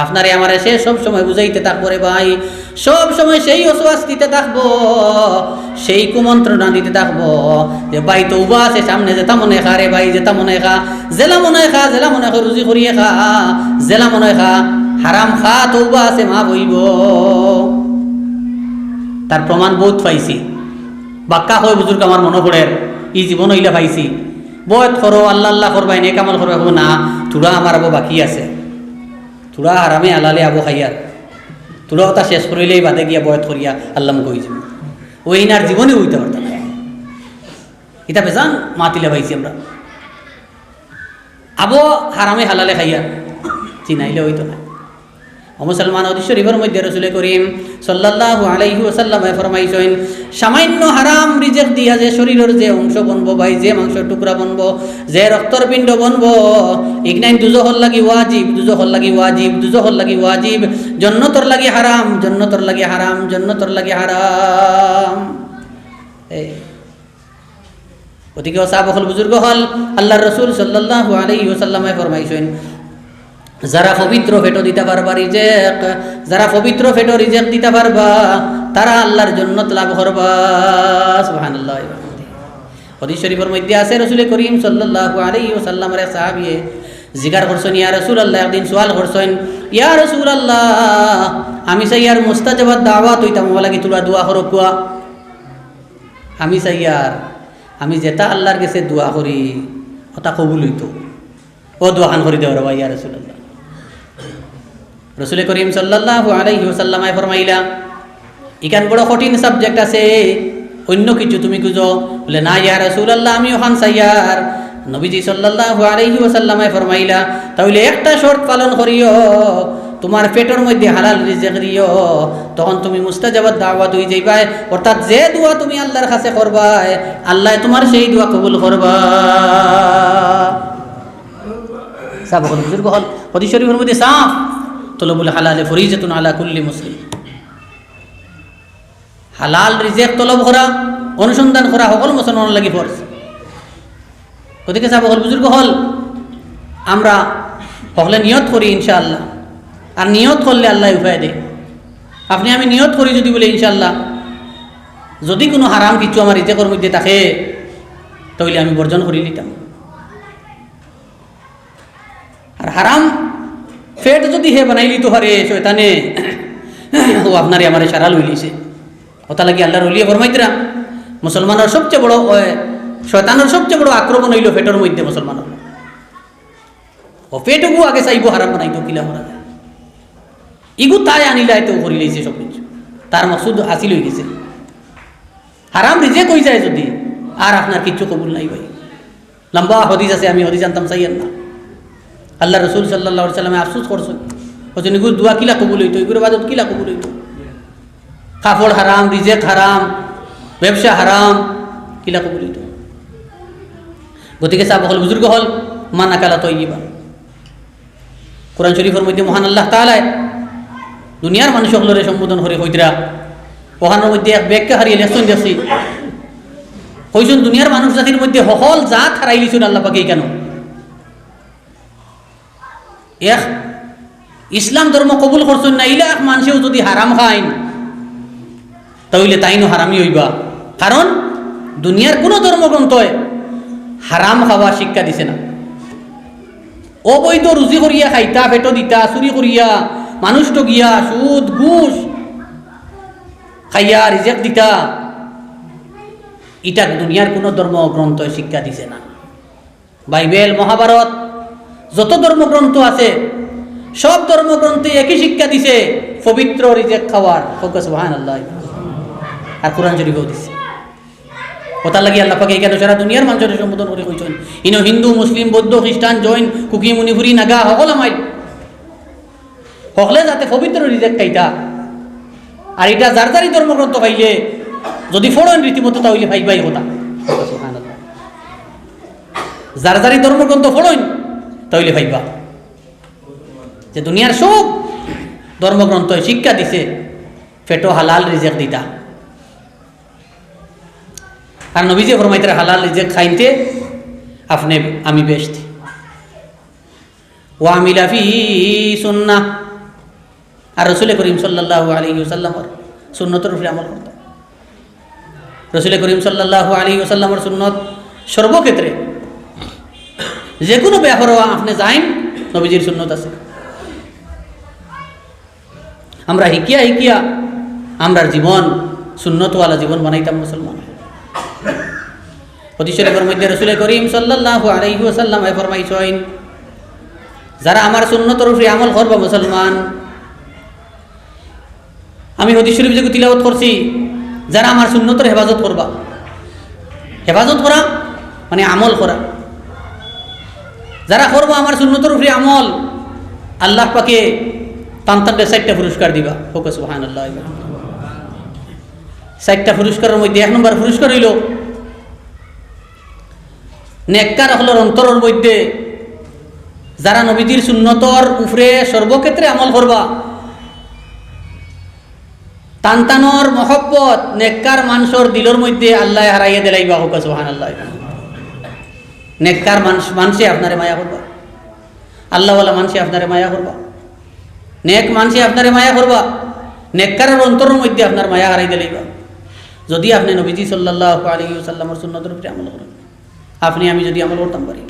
আপনারে আমারে সে সব সময় বুঝাইতে থাকবো রে ভাই, সব সময় সেই অসওয়াস দিতে থাকবো, সেই কুমন্ত্রণা দিতে থাকবো যে ভাই তওবা আছে সামনে, যেটা মনে খা রে ভাই, যেটা মনে খা, জেলা মনে খা, জেলা মনে খা, রুজি করিয়ে খা, জেলা মনে খা, হারাম খা, তওবা আছে মা বইব। তার প্রমাণ বহুত পাইছি। বাক্কা হয় বুজুর্গ আমার মনে পড়ে, ই জীবন হইলে পাইছি। বয়ত করো, আল্লাহ আল্লাহ করবাই, নেক আমল করবাই, না থোড়া আমার আবো বাকি আছে, থোড়া হারামে আলালে আবো খাইয়ার, থোড়া কথা শেষ করিলেই বাদে গিয়া বয়ত করিয়া আল্লাহ কই যাব। ওই নার জীবনে হইতে পারতাম এটা বেজান মাতিলে পাইছি আমরা। আবো হারামে হালালে খাইয়ার চিনাইলে হইতো না। মুসলমান হাদিস শরীফের মধ্যে রাসূল করিম সাল্লাল্লাহু আলাইহি ওয়াসাল্লাম ফরমাইছেন, সামান্য হারাম রিজিক দিয়া যে শরীরের যে অংশ বনবো ভাই, যে মাংসের টুকরা বনবো, যে রক্তর পিণ্ড বনবো, ইগনাইন দুজহর লাগি ওয়াজিব, দুজহর লাগি ওয়াজিব, দুজহর লাগি ওয়াজিব, জান্নাতর লাগি হারাম, জান্নাতর লাগি হারাম, জান্নাতর লাগি হারাম। ওদিকে সাহাবায়ে বুজুর্গ হল আল্লাহর রাসূল সাল্লাল্লাহু আলাইহি ওয়াসাল্লাম ফরমাইছেন, যারা পবিত্র ফেটো দিতে পারবা রিজেক, যারা পবিত্র ফেটো রিজেক দিতে পারবা তারা আল্লাহর জান্নাত লাভ করবা। সুবহানাল্লাহ। হাদিস শরীফের মধ্যে আছে রাসূল করিম সাল্লাল্লাহু আলাইহি ওয়াসাল্লামের সাহাবী জিকির করছেন, ইয়া রাসূলুল্লাহ, একদিন সওয়াল করছেন, ইয়া রাসূলুল্লাহ, আমি সাইয়ার মুস্তাজাবাত দাওয়াত হইতাম লাগি তোরা দোয়া করো কুয়া। আমি সাইয়ার আমি যেটা আল্লাহর কাছে দোয়া করি ওটা কবুল হইতো, ও দোয়া খান করে দেওয়ার ভাই ইয়া রাসূলুল্লাহ। রাসূল করিম সাল্লাল্লাহু আলাইহি ওয়াসাল্লাম ফরমাইলা, ইকান বড় কঠিন সাবজেক্ট আছে, অন্য কিছু তুমি খুঁজো। বলে না ইয়া রাসূলুল্লাহ, আমি ওখান সাইয়ার। নবীজি সাল্লাল্লাহু আলাইহি ওয়াসাল্লাম ফরমাইলা, তাহলে একটা শর্ত পালন করিও, তোমার পেটের মধ্যে হালাল রিজিক দিও, তখন তুমি মুস্তাজাবাত দাওয়াত হয়ে যাইবা। অর্থাৎ যে দোয়া তুমি আল্লাহর কাছে করবা আল্লাহ তোমার সেই দোয়া কবুল করবা। সাহাবায়ে বুজুর্গ হল হাদিস শরীফের মধ্যে সাফ, তলবুল হালাল ফরিজাতুন আলা কুল্লি মুসলিম। হালাল রিজিক তলব করা, অনুসন্ধান করা সকল মুসলমানের লাগি ফরজ। ওদিকে সাহাবায়ে বুজুর্গ হল আমরা সকলে নিয়ত করি ইনশাআল্লাহ, আর নিয়ত করলে আল্লাহ উপায় দেয়। আপনি আমি নিয়ত করি যদি বলে ইনশাআল্লাহ যদি কোনো হারাম কিছু আমার রিজিকের মধ্যে থাকে তাহলে আমি বর্জন করে নিতাম। আর হারাম পেট যদি হে বানাই লিতে পারে শয়তানে, ও আপনারে আমারে সারা লই লিছে। ওটা লাগি আল্লাহর ওলিয়ে ফরমাইতরা মুসলমানের সবচেয়ে বড় শয়তানের সবচেয়ে বড় আক্রমণ হইল পেটের মধ্যে মুসলমানের। ও পেটকু আগে চাইব হারাম বানাইতো কিলা করা যায়, ইগু তাই আনিলাই তো করি লাইছে সব কিছু। তার মকসুদ হাসিল হয়ে গেছে। হারাম রিজেক্ট হয়ে যায় যদি, আর আপনার কিচ্ছু কবুল নাই ভাই। লম্বা হদিস আছে, আমি হদিস জানতাম চাইয়েন না। আল্লাহ রসুল সাল্লাল্লাহু আলাইহি সাল্লামে আফসোস করছেন, হচ্ছে এগুলো দোয়া কিলা কবুল হইতো, এগুলো বাদত কিলা কবুল হইতো। কাপড় হারাম, রিজেক্ট হারাম, ব্যবসা হারাম, কিলা কবুল হইতো। গতিকে সাহাবা হল বুজুর্গ হল মানা কালা তৈবা। কোরআন শরীফের মধ্যে মহান আল্লাহ তাআলা দুনিয়ার মানুষ সকলের সম্বোধন করে হইতরা ওখানের মধ্যে এক ব্যাগকে হারিয়ে লেখছেন দেখছি, কইছেন দুনিয়ার মানুষ জাতির মধ্যে সকল জাত হারাই লিছেন আল্লাহ পাকে। কেন? এক ইসলাম ধর্ম কবুল করছেন না, ইলা এক মানুষেও যদি হারাম খাইন তাহলে তাইনও হারামি হইবা। কারণ দুনিয়ার কোনো ধর্মগ্রন্থয় হারাম খাওয়া শিক্ষা দিছে না। অবৈধ রুজি করিয়া খাইতা, পেটো দিতা, চুরি করিয়া, মানুষ টগিয়া, সুদ ঘুষ খাইয়া রিজেক্ট দিতা, এটা দুনিয়ার কোনো ধর্মগ্রন্থ শিক্ষা দিছে না। বাইবেল, মহাভারত, যত ধর্মগ্রন্থ আছে সব ধর্মগ্রন্থে একই শিক্ষা দিছে, পবিত্র রিজেক্ট খাওয়ার। ফোকাস সুবহানাল্লাহ। আর কোরআন শরীফেও দিছে। কথা লাগি আল্লাহ পাকে কেন সারা দুনিয়ার মানুষের সম্বোধন করে কইছেন, ইনো হিন্দু, মুসলিম, বৌদ্ধ, খ্রিস্টান, জৈন, কুকি, মণিপুরি, নাগা সকল আমাই সকলে যাতে পবিত্র রিজেক্ট খাইতা। আর এটা যার যারই ধর্মগ্রন্থ খাইলে যদি ফোড়েন রীতিমতো তাহলে ভাইবাই কথা। যার যারই ধর্মগ্রন্থ ফোড়েন তাহলে ভাইবা যে দুনিয়ার সব ধর্মগ্রন্থ শিক্ষা দিছে ফেটো হালাল রিজেক্ট দিতা। আর নবীজি ফরমাইতে হালাল রিজেক্ট খাইতে আপনি আমি বেস্ট। ওয়া আমিলা ফি সুন্নাহ, আর রাসূল করিম সাল্লাল্লাহু আলাইহি ওয়াসাল্লামের সুন্নতের উপরে আমল করত। রাসূল করিম সাল্লাল্লাহু আলাইহি ওয়াসাল্লামের সুন্নত সর্বক্ষেত্রে যে কোনো ব্যাপারে আপনি যাইন নবীজির সুন্নত আছে। আমরা হিকিয়া হিকিয়া আমরার জীবন সুন্নতওয়ালা জীবন বানাইতাম মুসলমান। হাদিস শরীফের মধ্যে রাসূল করিম সাল্লাল্লাহু আলাইহি ওয়াসাল্লাম ফরমাইছেন, যারা আমার সুন্নতের উপরে আমল করবে মুসলমান, আমি হাদিস শরীফ যে তিলাওয়াত করছি, যারা আমার সুন্নতের হেফাজত করবা, হেফাজত করা মানে আমল করা, যারা করবো আমার সুন্নতের উপরে আমল, আল্লাহ পাকে তান্তানকে 4টা পুরস্কার দিবা। ফোকাস সুবহানাল্লাহ। 4টা পুরস্কারের মধ্যে 1 নম্বর পুরস্কার হইল নেককার হলোর অন্তরের মধ্যে যারা নবীজির সুন্নতর উপরে সর্বক্ষেত্রে আমল করবা, তান্তানোর মহব্বত নেককার মানুষের দিলের মধ্যে আল্লাহ হারাইয়া দিলাইবা। ফোকাস সুবহানাল্লাহ। নেককার মানুষে আপনারে মায়া করবা, আল্লাহওয়ালা মানুষে আপনারে মায়া করবা, নেক মানুষে আপনারে মায়া করবা, নেককারের অন্তরের মধ্যে আপনার মায়া হারাই দিলাইবা যদি আপনি নবীজি সাল্লাল্লাহু আলাইহি ওয়াসাল্লামের সুন্নতের উপরে আমল করেন। আপনি আমি যদি আমল করতাম পারি,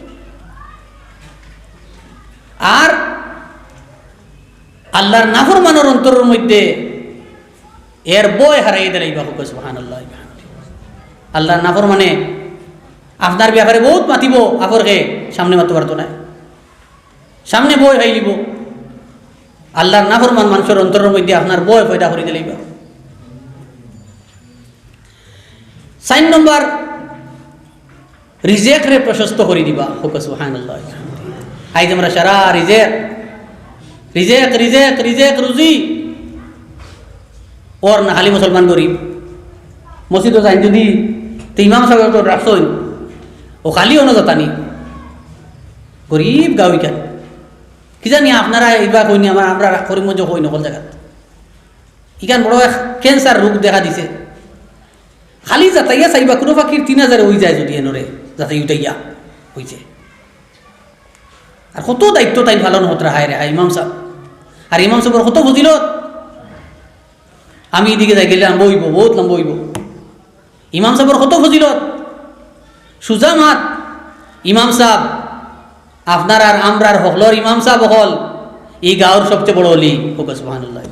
আর আল্লাহর নাফরমানের অন্তরের মধ্যে এর বয় হারাই দিলাইবা। সুবহানাল্লাহ। আল্লাহর নাফরমানে আপনার ব্যাপারে বহুত মাতিব, আপরকে সামনে মারতে পারতো না, সামনে বই হয়ে দিব। আল্লাহর নাফরমান মানুষের অন্তরের মধ্যে আপনার বয় পয়দা করে দিলাইবা। 4 নম্বর রিজেক্ট রে প্রশস্ত করে দিবা। সুবহানাল্লাহ। আইজ আমরা সারা রিজেক্ট রিজেক্ট রিজেক্ট রিজেক্ট রুজি ওর না খালি মুসলমান গরিব মসজিদও যাই যদি তো ইমাম সাহেব তো রাখছই ও খালি অন্য জাতানি গরিব গাঁও ইকান কি জানি আপনারা এইবার কইনি আমরা করিম মধ্যে কই নকল জায়গাত ইকান বড় ক্যান্সার রোগ দেখা দিছে। খালি যাতাইয়া চাইবা কোনো ফাঁকির 3000 হয়ে যায় যদি এনরে যাতাই উঠাইয়া হয়েছে। আর কত দায়িত্ব তাই ভালো নহত রাহায় রে ইমাম সাহেব। আর ইমাম সাহেবের কত ফজিলত, আমি এদিকে যাই গেলাম বইব বহুত লম্ব বইব। ইমাম সাহেবের কত ফজিলত, সুজা মাত ইমাম সাহেব আপনার আর আমরার হকলর ইমাম সাহেব হল এই গাঁওর সবচেয়ে বড় অলি। সুবহানাল্লাহ।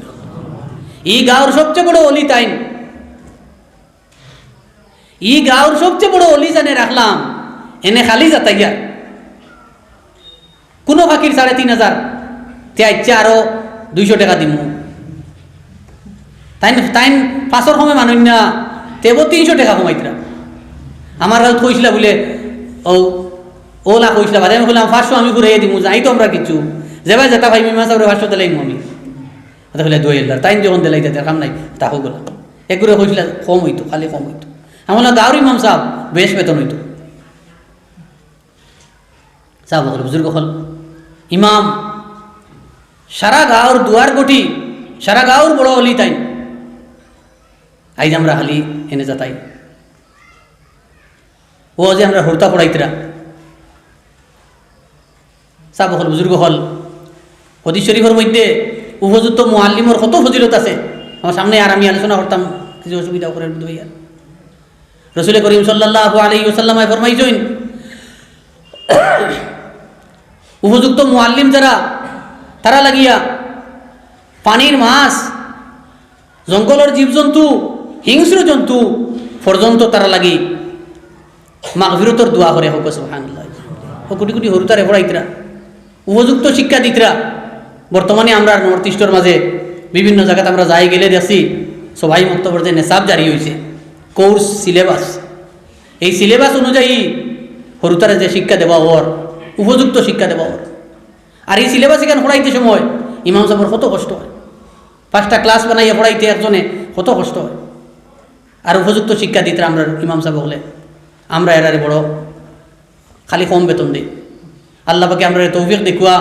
এই গাঁওর সবচেয়ে বড় অলি তাই, এই গাঁওর সবচেয়ে বড় অলি জানে রাখলাম এনে খালি যাতাইয়া কোনো ফাঁকির 3500 তে আচ্ছা আরো 200 টাকা দিমু তাই তাই পাঁচর সময় মানুষ না তেব 300 টাকা কমাইতরা আমার কাছে কইছিলা বলে ও ওলা কইছিলা বাদে আমি বললাম 500 আমি ঘুরাইয়া দিব যাই তো আমরা কিছু যেবা যেটা ভাই মিমা সাহেব 500 দিলাইম আমি তাহলে 2000 তাই যখন দিলাইতে কাম নাই তাকো গলা একগুলো কইছিলা কম হইতো খালি কম হইতো আমি বললাম দাউরি ইমাম সাহেব বেশ বেতন হইতো সাহেব বল বুজুর্গ হল ইমাম সারা গাঁওর দুয়ার গটি সারা গাঁওর বড় হলি তাই আইজ আমরা খালি এনে যাতাই ও যে আমরা হরতা পড়াইতরা সাহেব হল বুজুর্গ হল হদিস শরীফের মধ্যে উপযুক্ত মুআল্লিমর কত ফজিলত আছে আমার সামনে আর আমি আলোচনা করতাম কিছু অসুবিধা করে ভাইয়া রাসূল করিম সাল্লাল্লাহু আলাইহি ওয়াসাল্লাম ফরমাইছেন উপযুক্ত মুআল্লিম যারা তারা লাগিয়া পানির মাছ জঙ্গলের জীবজন্তু হিংস্র জন্তু পর্যন্ত তারা লাগি মাগফিরতর দোয়া করে হোক সুবহানাল্লাহ ও কোটি কোটি হরুতারে পড়াইতরা উপযুক্ত শিক্ষা দিতরা বর্তমানে আমরা নর্থ ইস্টের মাঝে বিভিন্ন জায়গাতে আমরা যাই গেলে দেখছি সবাই মক্তব্যের যে নেশাব জারি হয়েছে কোর্স সিলেবাস এই সিলেবাস অনুযায়ী হরুতারে যে শিক্ষা দেওয়া ওর উপযুক্ত শিক্ষা দেওয়া ওর আর এই সিলেবাস এখানে পড়াইতে সময় ইমাম সাহেবের কত কষ্ট হয় 5টা ক্লাস বানাইয়া পড়াইতে একজনে কত কষ্ট হয় আর উপযুক্ত শিক্ষা দিতে আমরা ইমাম সাহেব হলে আমরা এরারে বড় খালি কম বেতন দিই আল্লাহ পাকে আমরা তৌফিক দেখুয়া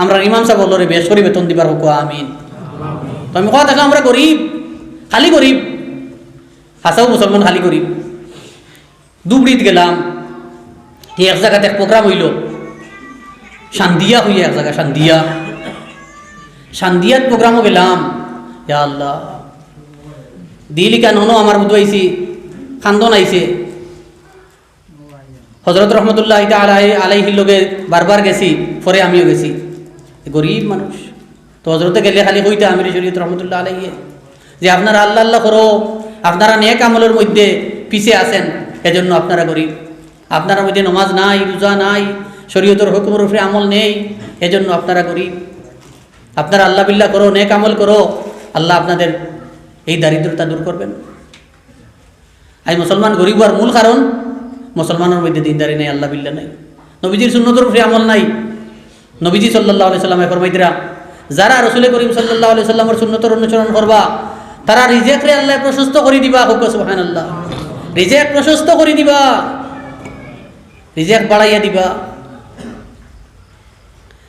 আমরা ইমাম সাহেব হলরে বেসরি বেতন দিবার হোক আমিন তো আমি কথা থাকলাম আমরা গরিব খালি গরিব হাসাও মুসলমান খালি গরিব দুবড়িত গেলাম এক জায়গাতে এক প্রোগ্রাম হইল সান্দিয়া হইয়া এক জায়গা সান্দিয়াত প্রোগ্রামও গেলাম ইয়া আল্লাহ দিলি কেন আমার বুধ আইসি খান্দন আইছে হজরত রহমতুল্লাহ আলাইহির লগে বারবার গেছি পরে আমিও গেছি গরিব মানুষ তো হজরতে গেলে খালি কইতে আমির শরীয়ত রহমতুল্লাহ আলাইহি যে আপনারা আল্লাহ আল্লাহ করো আপনারা নেক আমলের মধ্যে পিছে আছেন এজন্য আপনারা গরিব আপনার মধ্যে নামাজ নাই রোজা নাই শরীয়তের হুকুমের উপরে আমল নেই এজন্য আপনারা গরিব আপনারা আল্লাহ বিল্লাহ করো নেক আমল করো আল্লাহ আপনাদের এই দারিদ্রতা দূর করবেন আজ মুসলমান গরিব হওয়ার মূল কারণ মুসলমানের মধ্যে দিনদারি নেই আল্লাহ বিল্লাহ নাই নবীজির সুন্নতের উপরে আমল নাই নবীজি সাল্লাল্লাহু আলাইহি সাল্লামে ফরমাইতরা যারা রাসূল করিম সাল্লাল্লাহু আলাইহি সাল্লামের সুন্নতের অনুসরণ করবা তারা রিজিকরে আল্লাহ প্রশস্ত করে দিবা হোক সুবহানাল্লাহ রিজিক প্রশস্ত করে দিবা রিজিক বাড়াইয়া দিবা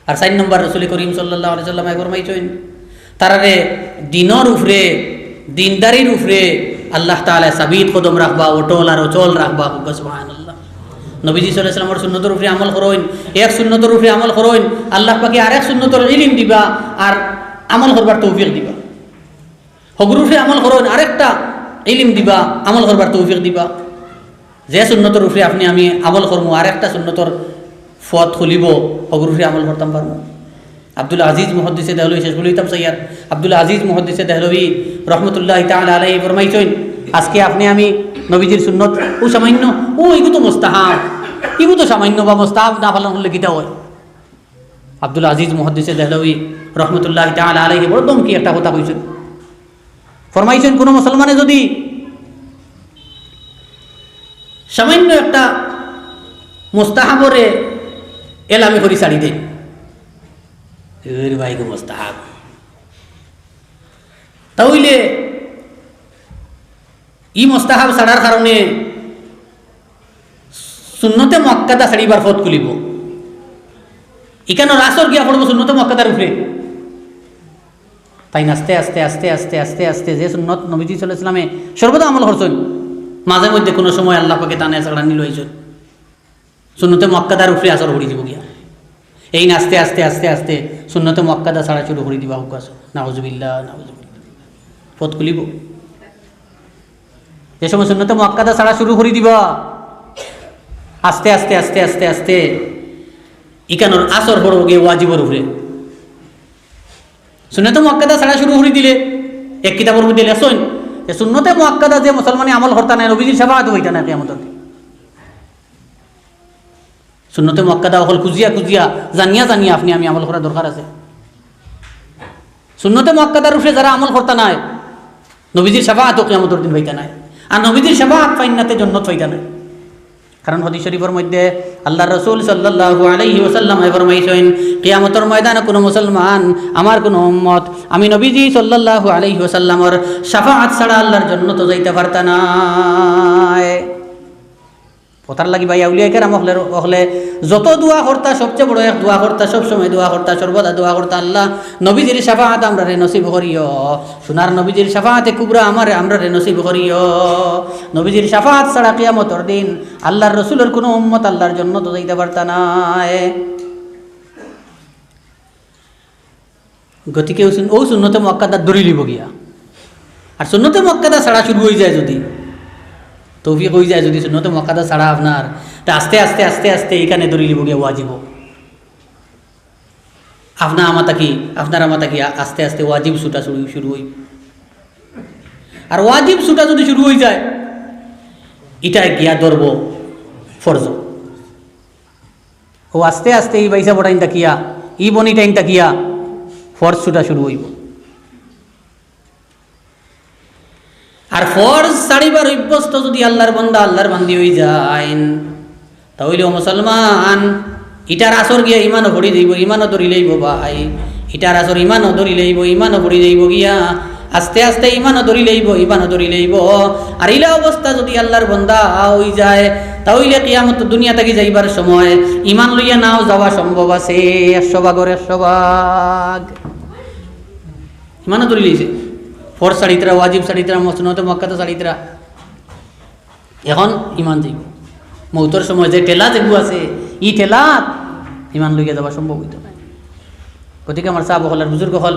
আর 4 নম্বর রাসূল করিম সাল্লাল্লাহু আলাইহি সাল্লামে ফরমাইছেন তারারে দিনের উপরে দিনদারির উপরে আল্লাহ তাআলা সাবিত কদম রাখবা অটল আর অচল রাখবা হোক সুবহানাল্লাহ নবীজি সাল্লাল্লাহু আলাইহি ওয়াসাল্লামের সুন্নতের উপরে আমল করুন এক সুন্নতের উপরে আমল করুন আল্লাহ পাকে আরেক সুন্নতের ইলম দিবা আর আমল করবার তৌফিক দিবা হগর উপরে আমল করুন আরেকটা ইলম দিবা আমল করবার তৌফিক দিবা যে সুন্নতের উপরে আপনি আমি আমল করবো আরেকটা সুন্নতের ফত খুলিব হগর উপরে আমল করতাম পারবো আব্দুল আজিজ মুহাদ্দিসে দেহলভী শেষ বলিতাম সৈয়াদ আব্দুল আজিজ মুহাদ্দিসে দেহলভী রহমতুল্লাহি তাআলা আলাইহি ফরমাইছেন আজকে আপনি আমি নবীজির সুন্নত ও সামান্য ও এগু তো মুস্তাহাব এগু তো সামান্য বা মুস্তাহাব না পালন করলে কিটা হয় আব্দুল আজিজ মুহাদ্দিসে দেহলভী রহমতুল্লাহি তাআলা আলাইহি বড় দমকি একটা কথা কইছেন ফরমাইছেন কোন মুসলমানে যদি সামান্য একটা মুস্তাহাবরে এলামি করি ছাড়ি দেয় ভাই গো মুস্তাহাব তাহলে ই মুস্তাহাব ছাড়ার কারণে সুন্নতে মুআক্কাদা ছাড়িবার পথ খুলিব এখানে রাসর গিয়া পড়বো সুন্নতে মুআক্কাদার উপরে তাই আস্তে আস্তে আস্তে আস্তে আস্তে আস্তে যে সুন্নত নবীজি সাল্লাল্লাহু আলাইহি ওয়াসাল্লামে সর্বদা আমল করছেন মাঝে মধ্যে কোনো সময় আল্লাহ পাকে টানে ছাড়া নিল হয়েছেন সুন্নতে মুআক্কাদার উপরে আসর হয়ে যাব গিয়া এই আস্তে আস্তে আস্তে আস্তে সুন্নতে মুআক্কাদা ছাড়া শুরু করে দিবা হোক নাউজুবিল্লাহ পথ খুলিব যে সময় সুন্নতে মুআক্কাদা ছাড়া শুরু করে দিবা আস্তে আস্তে আস্তে আস্তে আস্তে ইকানোর আসর পড়ব গিয়ে ওয়াজিবর উপরে সুন্নতে মুআক্কাদা ছাড়া শুরু করে দিলে এক কিতাবের মধ্যে লেখছেন যে সুন্নতে মুআক্কাদা যে মুসলমানে আমল করতা না নবীজির শাফাআত হইতা না কিয়ামতের দিন সুন্নতে মুআক্কাদা হল খুঁজিয়া খুঁজিয়া জানিয়া জানিয়া আপনি আমি আমল করা দরকার আছে সুন্নতে মুআক্কাদার উপরে যারা আমল করতা নাই নবীজির শাফাআতও কিয়ামতের দিন পাইতা নাই। আর নবীজির শাফাআত পাইন্নাতে জান্নাত পাইতা নাই। কারণ হাদিস শরীফের মধ্যে আল্লাহর রাসূল সাল্লাল্লাহু আলাইহি ওয়াসাল্লাম ফরমাইছেন, কিয়ামতের ময়দানে কোনো মুসলমান আমার কোনো উম্মত আমি নবীজি সাল্লাল্লাহু আলাইহি ওয়াসাল্লামের শাফাআত ছাড়া আল্লাহর জান্নাত যাইতে পারতা না। কথার লাগি ভাই আউলিয়া কেরাম হলে যত দোয়া করতা সবচেয়ে বড় এক দোয়া করতা, সবসময় দোয়া করতা, সর্বদা দোয়া করতা, আল্লাহ নবীজির শাফাআত আমরা রে নসিব করিও, সোনার নবীজির শাফাআতে কুবরা আমরা রে নসিব করিও। নবীজির শাফাআত ছাড়া কিয়ামতের দিন আল্লাহর রাসূলের কোনো উম্মত আল্লাহর জান্নাত যাইতে পারতা না। গতিকে ও সুন্নতে মুআক্কাদা ধরি লিব গিয়া। আর সুন্নতে মুআক্কাদা ছাড়া শুরু হয়ে যায় যদি, তৌফিক হয়ে যায় যদি সুন্নতে মুআক্কাদা ছাড়া আপনার, তা আস্তে আস্তে আস্তে আস্তে এখানে ধরে লিব গিয়া ওয়াজিব। আপনার আমাতা কি আস্তে আস্তে ওয়াজিব ছুটা শুরু হই। আর ওয়াজিব ছুটা যদি শুরু হয়ে যায় এটা গিয়া ধরব ফরজ। ও আস্তে আস্তে এই বাইসা বটাইন তাকিয়া ই বনি টাইম তাকিয়া ফরজ ছুটা শুরু হইব। আর ফরজ ছাড়িবার অভ্যস্ত যদি আল্লাহর বান্দা আল্লাহর বান্দি হয়ে যায় তাহলে মুসলমান ইটার আসর গিয়া ইমানও ভরি যাইব, ইমানও ধরি লইব ভাই। ইটার আসর ইমানও ধরি লইব, ইমানও ভরি যাইব গিয়া আস্তে আস্তে ইমানও ধরি লইব, ইমানও ধরি লইব। আর ইলা অবস্থা যদি আল্লাহর বান্দা হয়ে যায় তাহলে কিয়ামত দুনিয়া থেকে যাইবার সময় ইমান লইয়া নাও যাওয়া সম্ভব আছে 100 ভাগের 100 ভাগ। ইমানও ধরি লইছে, ফরজ ছাড়িতরা, ওয়াজিব ছাড়িতরা, সুন্নতে মুআক্কাদা ছাড়িতরা, এখন ইমান যাইব। মৌতর সময় যে ঠেলা যেগুলো আছে ই ঠেলাত ইমান লইয়া যাওয়া সম্ভব হইত না। গতিকে আমার সাহাবা হল আর বুজুর্গ হল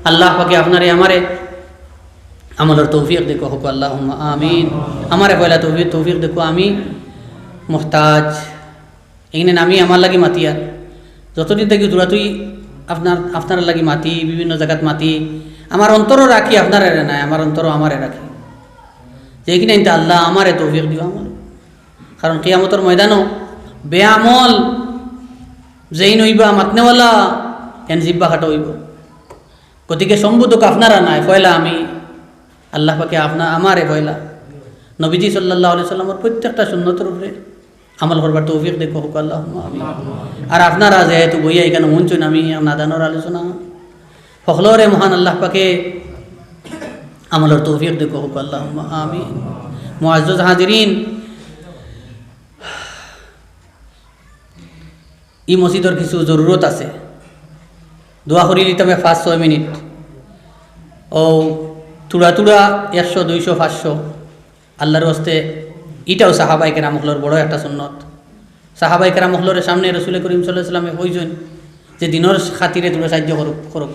আল্লাহ পাকে আপনারে আমারে আমলের তৌফিক দেখো হোক আল্লাহুম্মা আমিন। আমারে পয়লা তৌফিক দেখো, আমি মুহতাজ। এইখানে আমি আমার লাগি মাতি, আর যতদিন দেখি তোরা তুই আপনার লাগি মাতি, বিভিন্ন জায়গাত মাতি, আমার অন্তরও রাখি, আপনার নাই, আমার অন্তরও আমারে রাখি। যে এইখানে আল্লাহ আমারে তৌফিক দিও আমার। কারণ কিয়ামতের ময়দানও বেআমল যেই নইবা মাতনেওয়ালা এন জিব্বা খাটো হইব। গতিকে সম্বোধক আপনারা নাই, পয়লা আমি আল্লাহ পাকে আমারে পয়লা নবীজি সাল্লাল্লাহু আলাইহি সাল্লামের প্রত্যেকটা সুন্নতের উপরে আমল করবার তৌফিক দেখো হোক আল্লাহুম্মা আমিন। আর আপনারা যেহেতু বইয়া এখানে শুনছেন আমি নাদানোর আলোচনা, সকলরে মহান আল্লাহ পাকে আমলের তৌফিক দেখো হোক আল্লাহুম্মা আমিন। মুআজ্জাজ হাজিরিন, এই মসজিদের কিছু জরুরত আছে। দোয়া করি নিতাম 5-6 মিনিট, ও তুড়া 100, 200, 500 আল্লাহর হস্তে। এটাও সাহাবায়ে কেরামহলর বড় একটা সুন্নত। সাহাবায়ে কেরামহলরের সামনে রাসূল করিম সাল্লাল্লাহু আলাইহি ওয়াসাল্লামে কইছেন যে দিনের খাতিরে তোমরা সাহায্য করুক।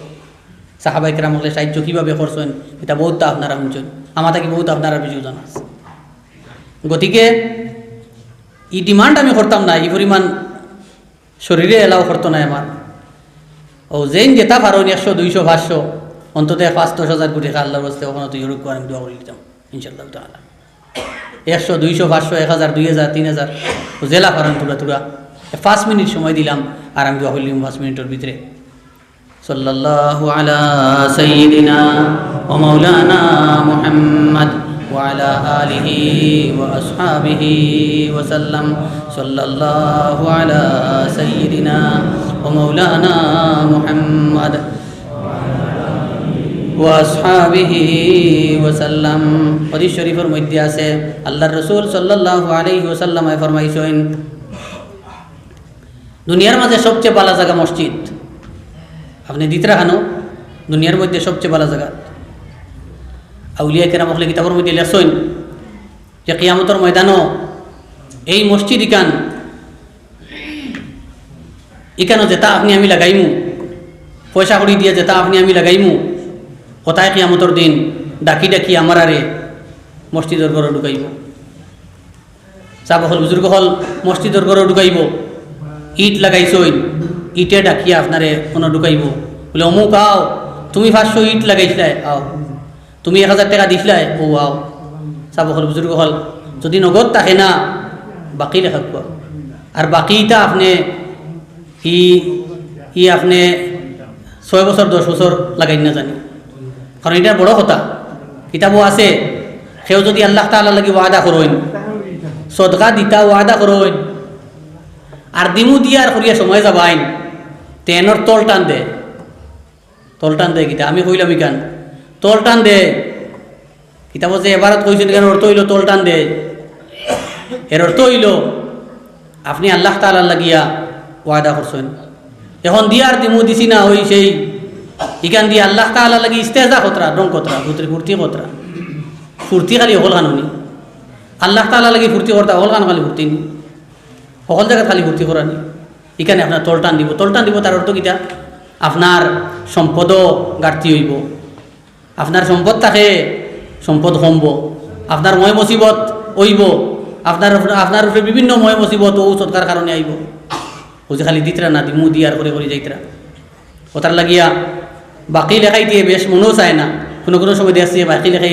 সাহাবায়ে কেরামহলের সাহায্য কীভাবে করছেন এটা বহুত আপনারা শুনছেন, আমার থেকে বহুত আপনারা বেশি জানা আছে। গতিকে এই ডিমান্ড আমি করতাম না, এই পরিমাণ শরীরে এলাও করতো না আমার। ও যেন যেটা পারো 100, 200, 500 অন্তত 5-10 হাজার কোটি টাকা আল্লাহর হস্তে ওখানে তো ইউরোপ আমি দোয়া করে দিতাম ইনশাআল্লাহ তাআলা। 100, 200, 500, 1000, 2000, 3000 জেলা পারেন তুরা 5 মিনিট সময় দিলাম আর আমি দোয়া করলাম 5 মিনিটের ভিতরে। সাল্লাল্লাহু আলা সাইয়্যিদিনা ওয়া মাওলানা মুহাম্মদ وعلى آله وأصحابه وسلم. صلى الله على سيدنا ومولانا محمد وأصحابه وسلم. حديث শরীফের মধ্যে আছে আল্লাহর রাসূল সাল্লাল্লাহু আলাইহি ওয়াসাল্লাম ফরমাইছেন, দুনিয়ার মাঝে সবচেয়ে ভালো জায়গা মসজিদ। আপনি দিতে রাখানো দুনিয়ার মধ্যে সবচেয়ে ভালো জায়গা। আউলিয়া কেরাম হলে কিতাবের মধ্যে লেখছেন যে কিয়ামতের ময়দানও এই মসজিদ ইকানো যেটা আপনি আমি লাগাইমু, পয়সা করি দিয়ে যেটা আপনি আমি লাগাইমু, কোথায় কিয়ামতের দিন ডাকি ডাকি আমার আরে মসজিদের ঘরে ঢুকাইব। চাপ হল বুজুর্গ হল মসজিদের ঘরে ঢুকাইব, ইট লাগাইছই ইটে ডাকিয়া আপনারে কোনো ঢুকাইব। বলে অমুক আও, তুমি 500 ইট লাগাইছিলাই, আও তুমি 1000 টাকা দিছিলাই, ও আও। চাপ হল বুজুর্গ হল যদি নগদ থাকে না বাকি লেখা, আর বাকিটা আপনি আপনি 6 বছর 10 বছর লাগাই না জানি, কারণ এটা বড় কথা। কিতাবও আছে সেও যদি আল্লাহ তাআলা লাগি ওয়াদা করইন সদকা দিতা ওয়াদা করইন আর দিমু দিয়ার করিয়া সময় যাবাইন তেনর তল টান দে কিতা আমি কইলাম ইকান তল টান দে কিতাব যে এবারত কইছেন কেন অর্থ হইল তল টান দে এর অর্থ হইল আপনি আল্লাহ তাআলার লাগিয়া ওয়াদা করছেন এখন দিয়ার দিমু দিছি না ওই সেই ইকান দিয়ে আল্লাহ তাআলার লাগি ইস্তেজা কতরা রং কতরা ফুর্তি কতরা ফুর্তি খালি হল কানুনি আল্লাহ তাআলার লাগি ফুর্তি করতা হল কান খালি ফুর্তি নি সকল জায়গা খালি ফুর্তি করানি এখানে আপনার তলটান দিব তার অর্থ কিটা আপনার সম্পদও ঘাটতি হইব আপনার সম্পদ থাকে সম্পদ কমব আপনার ময় মুসিবত হইব আপনার উপরে বিভিন্ন ময় মুসিবত ও সৎকার কারণে আইব ও যে খালি দিতরা না দিমু দিয়ার করে যাইতরা ওটার লাগিয়া বাকি লেখাই দিয়ে বেশ মনেও চায় না কোনো সময় দেখছি বাকি লেখাই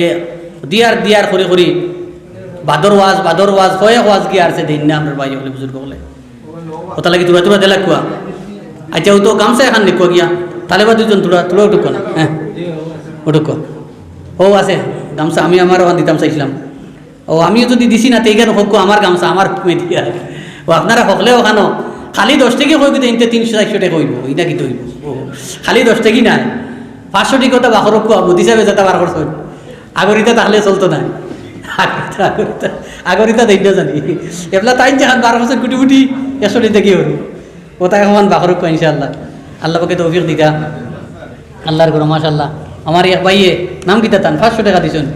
দিয়ার করে বাদর ওয়াজ কয়েক ওয়াজ গিয়ে আসছে দিন না আপনার বাইরে বলে বুজুর্গ বলে ওটা লাগি তুরা দেলা কুয়া আচ্ছা ও তো গামছা এখান দেখুয়া গিয়া তাহলে বা দুজন তুলা উঠুক না হ্যাঁ উঠুক ও আছে গামছা আমি আমার ওখান দিতাম চাইছিলাম ও আমিও যদি দিছি না তেইখানে হোক আমার গামছা আমার দিয়া ও আপনারা হকলেও ওখানো খালি 10 টাকা কই কিন্তু 300-400 টাকা হইব এটা কি হইব খালি 10 টাকা নাই 500 টাকা তো বাখর বুদ্ধি হিসাবে যেটা বার করছ আগরিতা তাহলে চলতো না আগরিতা দেখতে জানি এগুলা তাই যখন 12 বছর কুটি 100 টাকা কি হইব ও তাই সমান বাখর ইনশাআল্লাহ আল্লাহ পাকে তৌফিক দিতা আল্লাহর গরম মাশাআল্লাহ আমার এক ভাইয়ে নাম কিতা তান 500 টাকা দিছেন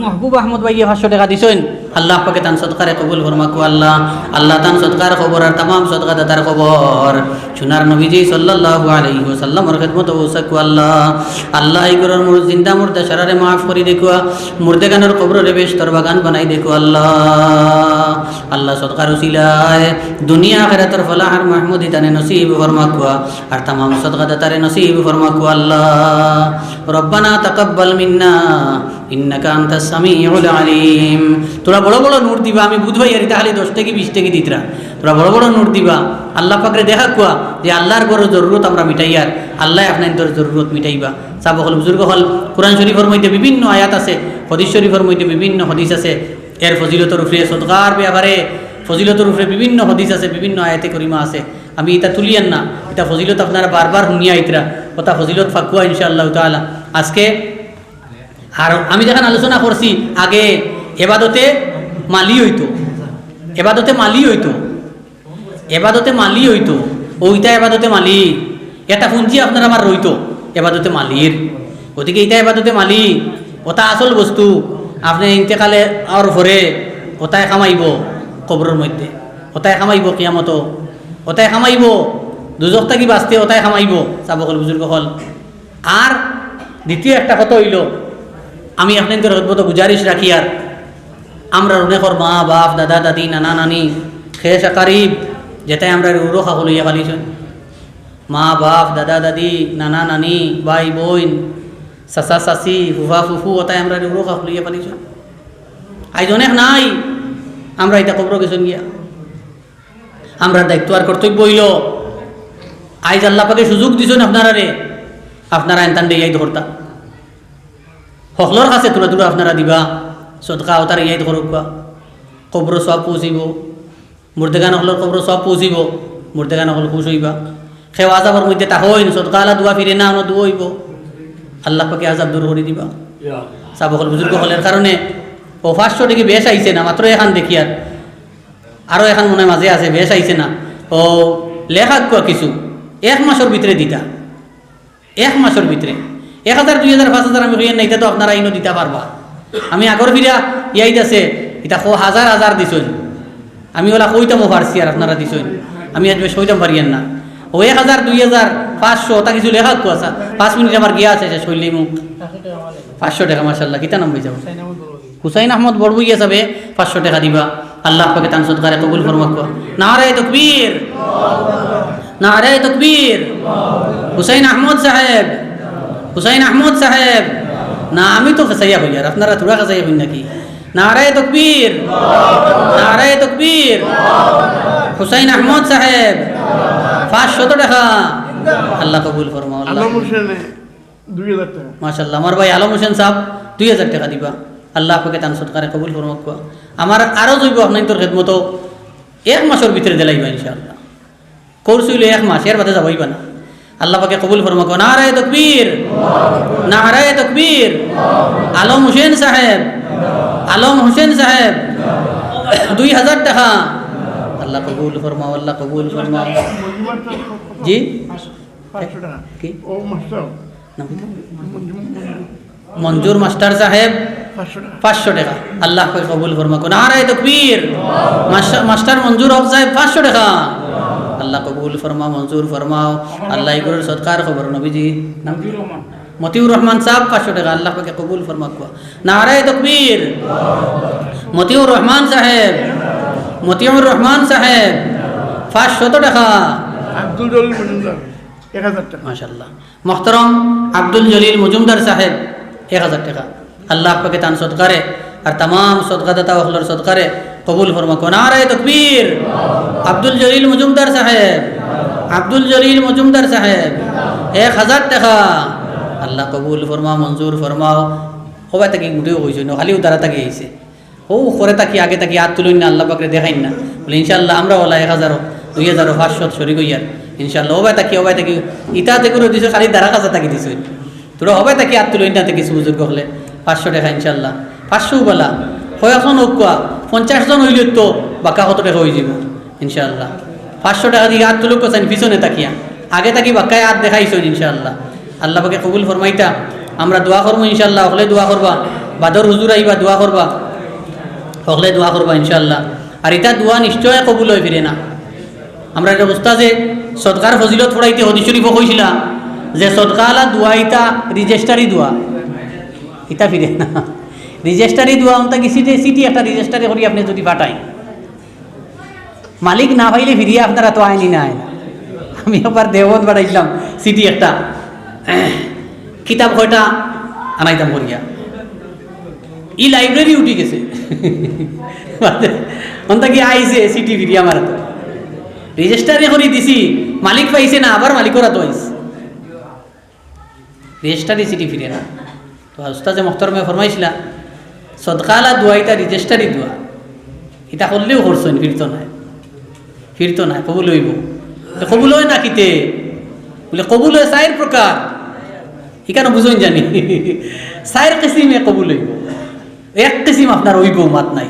মাহবুব আহমদ ভাই 500 টাকা দিছেন আল্লাহ পাকে তান সদকারে কবুল ফরমাকু আল্লাহ তান সদকার খবর আর तमाम সদকা দাতার খবর সোনার নবীজি সাল্লাল্লাহু আলাইহি ওয়াসাল্লামের খিদমত ওসাকু আল্লাহ এই গরর জিন্দা মুর্দা শরারে maaf করি দেখো মুর্দে গানের কবরে বেশতর বাগান বানাই দেখো আল্লাহ সদকার উসিলায় দুনিয়া আখিরাতের ফলাহ আর মাহমুদি তানে নসিব ফরমাকু আর तमाम সদকা দাতারে নসিব ফরমাকু রব্বানা তাকাব্বাল মিন্না ইন্নাকা আনতাস সামিউল আলিম তোরা বড় বড় নূর দিবা আমি বুঝবাই আর তাহলে 10 থেকে 20 থেকে দিতরা তোরা বড় বড় নূর দিবা আল্লাহ পাকরে দেখা কুয়া যে আল্লাহর বড় জরুরত আমরা মিটাইয়ার আল্লাহ আপনাদের জরুরত মিটাইবা সাব হল বুজুর্গ হল কোরআন শরীফের মধ্যে বিভিন্ন আয়াত আছে হাদিস শরীফের মধ্যে বিভিন্ন হাদিস আছে এর ফজিলতের উপরে সদকার ব্যাপারে ফজিলতের উপরে বিভিন্ন হাদিস আছে বিভিন্ন আয়াতে করিমা আছে আমি এটা তুলিয়ান না এটা ফজিলত আপনারা বারবার শুনিয়া আইতরা ওটা ফজিলত ফাকুয়া ইনশাআল্লাহ তাআলা আজকে আর আমি যখন আলোচনা করছি আগে এবাদতে মালি হইতো ওইটা এবাদতে মালি এটা পুঁজি আপনার আমার রইতো এবাদতে মালির গতিকে এইটা এবাদতে মালি ওটা আসল বস্তু আপনি ইন্তেকালে আর ভরে ওটাই খামাইব কবরের মধ্যে ওটাই খামাইব কিয়ামত ওটাই খামাইব দুজক থাকি বাঁচতে ওটাই খামাইব চাবকল বুজুর্গ হল আর দ্বিতীয় একটা কথা হইল আমি আপনাদের হতবত গুজারিশ রাখি আর আমরা অনেকর মা বাপ দাদা দাদি নানা নানি খেস আকারিব যেটাই আমরা উড়ো খাবো লইয়া পালিছেন মা বাপ দাদা দাদি নানা নানি ভাই বোন চাচা চাচি ফুফা ফুফু ওটাই আমরা উড়ো খাবো লইয়া পালিছেন আইজ অনেক নাই আমরা এটা কবর গেছেন গিয়া আমরা দায়িত্ব আর কর্তব্য হইল আইজ আল্লাহ পাকে সুযোগ দিছেন আপনারা এনতান দিয়ে ধরতা সকলের কাছে তোলা আপনারা দিবা সদকা ওটার ইয়াদ করবা কবর সব পৌঁছিব মুর্দেগান হলের কবর সব পৌঁছিব মুর্দেগান হল খুশ হইবা সেও আজাবর মধ্যে তা হইন সদকা আলা দোয়া ফিরে না দোয়া হইব আল্লাহ পাকে আজাব দূর করে দিবা চাবকল বুজুর্গ হলের কারণে ও 500 টাকা বেশ আইছে না মাত্র এখান দেখি আরও এখন মনে মাঝে আছে বেশ আইছে না ও লেখা কিছু 1 মাসের ভিতরে দিতা 1 মাসের ভিতরে 1000 2000 5000 আমি কইয়েন না এটা তো আপনারা ইনো দিতে পারবা আমি আগর ফিরা ইয়াইত আছে এটা হাজার হাজার দিছেন আমি ওলা কইতামও পারছি আর আপনারা দিছেন আমি আজ বেশ কইতাম পারিয়েন না ও 1000 2000 500 তা কিছু লেখা আছে 5 মিনিট আমার গিয়া আছে শৈলী মুখ 500 টাকা মাশাআল্লাহ কিতা নাম হইছে হুসাইন আহমদ বড়বু গিয়া যাবে 500 টাকা দিবা আল্লাহ পাকে তান সদকারে কবুল ফরমাক নারে তাকবীর নারে তাকবীর হুসাইন আহমদ সাহেব না আমি তো খাসাইয়া হই আর আপনারা থোড়া খাসাইয়া হই নাকি নারে তাকবীর হুসাইন আহমদ সাহেব 500 টাকা আল্লাহ কবুল ফরমাও আল্লাহ 2000 টাকা। মাশাআল্লাহ। আমার ভাই আলম হোসেন সাহেব 2000 টাকা দিবা। আল্লাহ আপনাকে তান সৎকারে কবুল ফরমাক। আমার আরও জৈব আপনার তোর খেদমতো 1 মাসের ভিতরে দিলাইবা ইনশাআল্লাহ। কোর্স হইলে 1 মাস, এর বাদে যাবাইবা না। আল্লাহ পাকে কবুল ফরমাক। নারায়ে তাকবীর, নারায়ে তাকবীর। আলম হোসেন সাহেব, আলম হোসেন সাহেব 2000 টাকা। আল্লাহ কবুল ফরমাও, আল্লাহ কবুল ফরমাও। জি 500 টাকা। কি ও মাস্টার মঞ্জুর মাস্টার সাহেব 500 টাকা। 500 টাকা। আল্লাহ পাকে কবুল ফরমাক। নারায়ে তাকবীর। মাস্টার মঞ্জুর হক সাহেব 500 টাকা। আল্লাহ কবুল ফরমাও, মঞ্জুর ফরমাও। আল্লাহ ইগুলোর সৎকার খবর নবীজি নাম কি? মতিউর রহমান সাহেব 500 টাকা। আল্লাহ পাকে কবুল ফরমাক। নারায়ে তাকবীর। মতিউর রহমান সাহেব, মতিউর রহমান সাহেব 500 টাকা। আব্দুল জলিল মজুমদার 1000 টাকা। মাশাআল্লাহ। মোহতরম আব্দুল জলিল মজুমদার সাহেব 1000 টাকা। আল্লাহ পাকে তান সদকারে আর तमाम সদকাদাতা ওহলর সদকারে কবুল ফরমাক। নারায়ে তাকবীর। আব্দুল জলিল মজুমদার সাহেব, আব্দুল জলিল মজুমদার সাহেব 1000 টাকা। আল্লাহ কবুল ফরমাও, মঞ্জুর ফরমাও। সবাই তাকে মুঠেও কইছে না, খালি উদারা তাকে আইছে। ও করে তাকি আগে তাকি হাত তুলুন না, আল্লাহ পাকরে দেখাইন না বলে ইনশাআল্লাহ আমরা ওলা 1000 2000 500 শরীক হইয়ার ইনশাআল্লাহ। ওবাই তাকি ইতাতে করে দিছো, খালি দাঁড়া কাজা তাকি দিছো। তোরা হবাই তাকি হাত তুলুন না কিছু বুজুর্গ হলে 500 টাকা ইনশাআল্লাহ। 500 বলা কয়জন হোক 50 জন হইলে তো বাকা 100 টাকা হয়ে যাব ইনশাআল্লাহ। 500 টাকা দিয়ে হাত তুলুক কোথায় পিছনে তাকিয়া, আগে তাকি বাক্কায় হাত দেখাইছো ইনশাআল্লাহ। আল্লাহ পাকে কবুল ফরমাইতা। আমরা দোয়া করবো ইনশাআল্লাহ। হলে দোয়া করবা, বাদর হুজুর আইবা দোয়া করবা, হলে দোয়া করবা ইনশাআল্লাহ। আর এটা দোয়া নিশ্চয় কবুল হয়ে ফিরে না। আমরা এটা উস্তাদে সদকার ফজিলত পড়াইতে হদিস শরীফ কইছিলাম যে সদকালা দোয়া ইটা রেজিস্টারি দোয়া, ইটা ফিরে না। রেজিস্টারি দোয়া অন্তা কি সিটি একটা রেজিস্টারি করি আপনি যদি পাঠাই, মালিক না পাইলে ফিরিয়ে আপনারা তো আইনি না আয় না। আমি একবার দেওবন্দ বাড়াইছিলাম সিটি একটা, কিতাব কয়টা আনাইতাম করিয়া, ই লাইব্রেরি উঠি গেছে অন্তা কি আইছে সিটি ফিরিয়া আমার তো রেজিস্টারি করে দিছি, মালিক পাইছে না, আবার মালিকরা তো আইছে, রেজিস্টারি সিটি ফিরে না। তো উস্তাদে মোহতরমে ফরমাইছিলা সদকালা দোয়া এটা রেজিস্টারি দোয়া, এটা করলেও করছেন ফিরত নাই, ফিরত নাই, কবুল হইব। কবুল হয় না কিতে বলে কবুল হয় 4 প্রকার, এখানে বুঝুন জানি 4 কিসিমে কবুল হইব। 1 কিসিম আপনার হইব মাত নাই,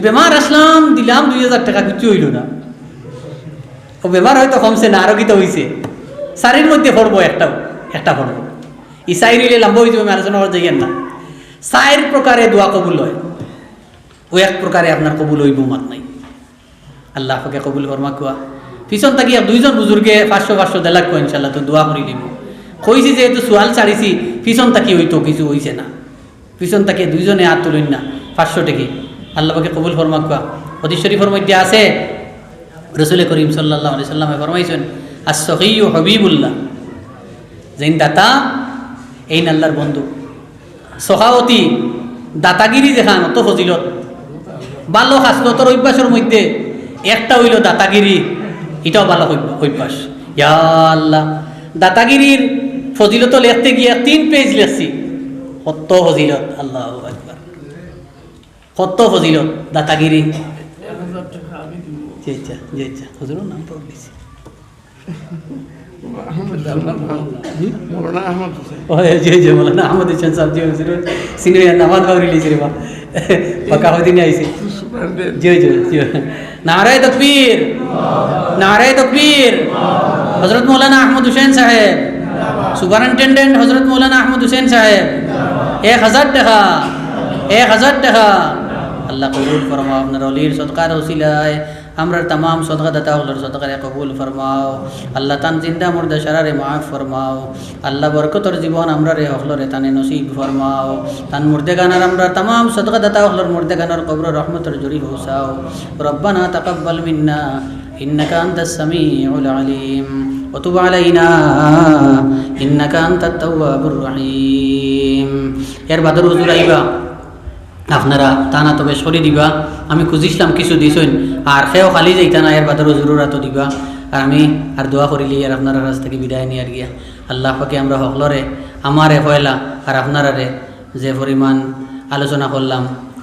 বেমার আসলাম দিলাম 2000 টাকা কিছু হইল না, ও বেমার হয়তো কমছে না, আরো কিতা হইছে, 4 মধ্যে পড়বো একটা পড়বো, ই 4 হইলে লম্বা হয়ে যাবে, আমি আলোচনা করা যাইয়েন না। 4 প্রকারে দোয়া কবুল হয়, ওই 1 প্রকারে আপনার কবুল হইব মাত নাই। আল্লাহ পাকে কবুল ফরমাক। পিছন থাকি 2 জন বুজুর্গে 500 দেলাক ইনশাআল্লাহ তো দোয়া করি দিব। কইছি যেহেতু সোয়াল ছাড়িছি, পিছন থাকি হইতো কিছু হইছে না, পিছন থাকি 2 জনে হাত তুলেন না 500 টাকি। আল্লাহ পাকে কবুল ফরমাক। হাদিস শরীফের মধ্যে আছে রাসূল করিম সাল্লাল্লাহু আলাইহি সাল্লামে ফরমাইছেন আস-সগীয়্যু হাবিবুল্লাহ, যেন দাতা এই আল্লাহর বন্ধু। সখাওতি দাতাগিরি দেখান অত ফজিলত, ভালো খাসলতর অভ্যাসের মধ্যে একটা হইল দাতাগিরি, এটাও ভালো অভ্যাস। ইয়া আল্লাহ, দাতাগিরির ফজিলত লিখতে গিয়া 3 পেজ লিখছি, কত ফজিলত, আল্লাহু আকবার, কত ফজিলত দাতাগিরি। জি হুজুরের নাম পড়ে দিছি মৌলানা আহমদ হোসেন। জি মৌলানা আহমদ হোসেন সাহেব জি হুজুর সিনে নামাজ বাউরি লিছি রে বা পাকা হইতে নি আইছি। জি নারায়ে তাকবীর, নারায়ে তাকবীর। হযরত মৌলানা আহমদ হোসেন সাহেব, সুপারিনটেন্ডেন্ট হযরত মৌলানা আহমদ হোসেন সাহেব 1000 টাকা, 1000 টাকা। আল্লাহ কবুল ফরমাও, আপনার অলির সদকার ওসিলায় আমরা तमाम সদকা দাতা হলর সদকারে কবুল ফরমাও। আল্লাহ তান জিন্দা মুর্দা শারারে মাফ ফরমাও। আল্লাহ বরকতর জীবন আমরা রে হলরে তানে নসিব ফরমাও। তান মুর্দে গানার আমরা तमाम সদকা দাতা হলর মুর্দে গানার কবর রহমতের জুরি হোসাও। রব্বানা তাকাব্বাল মিন্না ইন্নাকা আনতাস সামিউল আলিম ওয়া তুব আলাইনা ইন্নাকা আনতাত তাওয়াবুর রহিম। এর বাদর হুজুর আইবা আপনারা টানা তবে সরি দিবা, আমি খুঁজিছিলাম কিছু দিছেন আর সেও খালি যাইতা না, এর বাদর হুজুরা তো দিবা। আর আমি আর দোয়া করিলি আর আপনার কাছ থেকে বিদায় নিয়ে আর গিয়া আল্লাহ পাকে আমরা হকলরে আমারে হয়লা আর আপনারারে যে পরিমাণ আলোচনা করলাম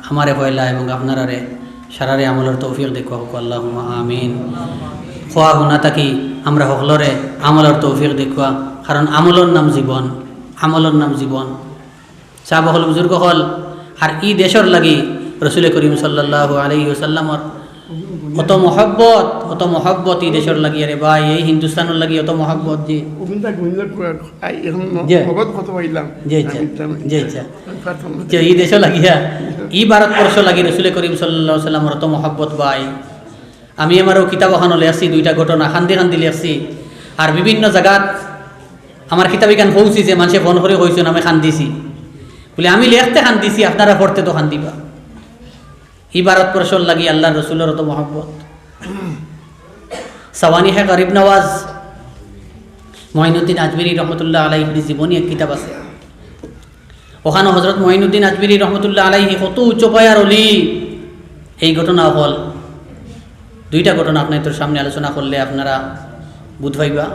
আমারে হয়লা এবং আপনারারে সারারে আমলের তৌফিক দেখো আল্লাহ আমিন। খোয়া গুণা থাকি আমরা হকলরে আমলের তৌফিক দেখুয়া, কারণ আমলের নাম জীবন, আমলের নাম জীবন। চা বহল বুজুর্গ হল আর ই দেশর লাগি রসুল করিম সাল্লাল্লাহু আলাইহি ওয়াসাল্লামর অত মহব্বত ই দেশর লাগি আরে ভাই, এই হিন্দুস্তানের লাগি অত মহব্বত যে ওখানটা গুঞ্জা এখন জি। মগজ কত পাইলাম জি ইচ্ছা জি ইচ্ছা যে ই দেশ লাগিয়া ই ভারতবর্ষ লাগি রসুল করিম সাল্লাল্লাহু আলাইহি সাল্লামর অত মহব্বত ভাই। আমি আমারও কিতাব এখানো লেখছি, 2টা ঘটনা খান্দি লেখছি। আর বিভিন্ন জায়গাত আমার কিতাব এখান পৌঁছি যে মানুষে ফোন করে কইছেন আমি খান্দিছি বলে, আমি লেখতে খান্দিছি, আপনারা পড়তে তো খান্দিবা। ই ভারতবর্ষর লাগি আল্লাহ রসুলের অত মহব্বত। সাওয়ানি হে গরিব নওয়াজ মঈনুদ্দিন আজমিরি রহমতুল্লাহ আলাইহির জীবনী এক কিতাব আছে। ওখানে হজরত মঈনুদ্দিন আজমিরি রহমতুল্লাহ আলাইহি কত উচ্চ পায়ার অলি। এই ঘটনা হল 2টা ঘটনা আপনার তোর সামনে আলোচনা করলে আপনারা বুধ ভাইবা।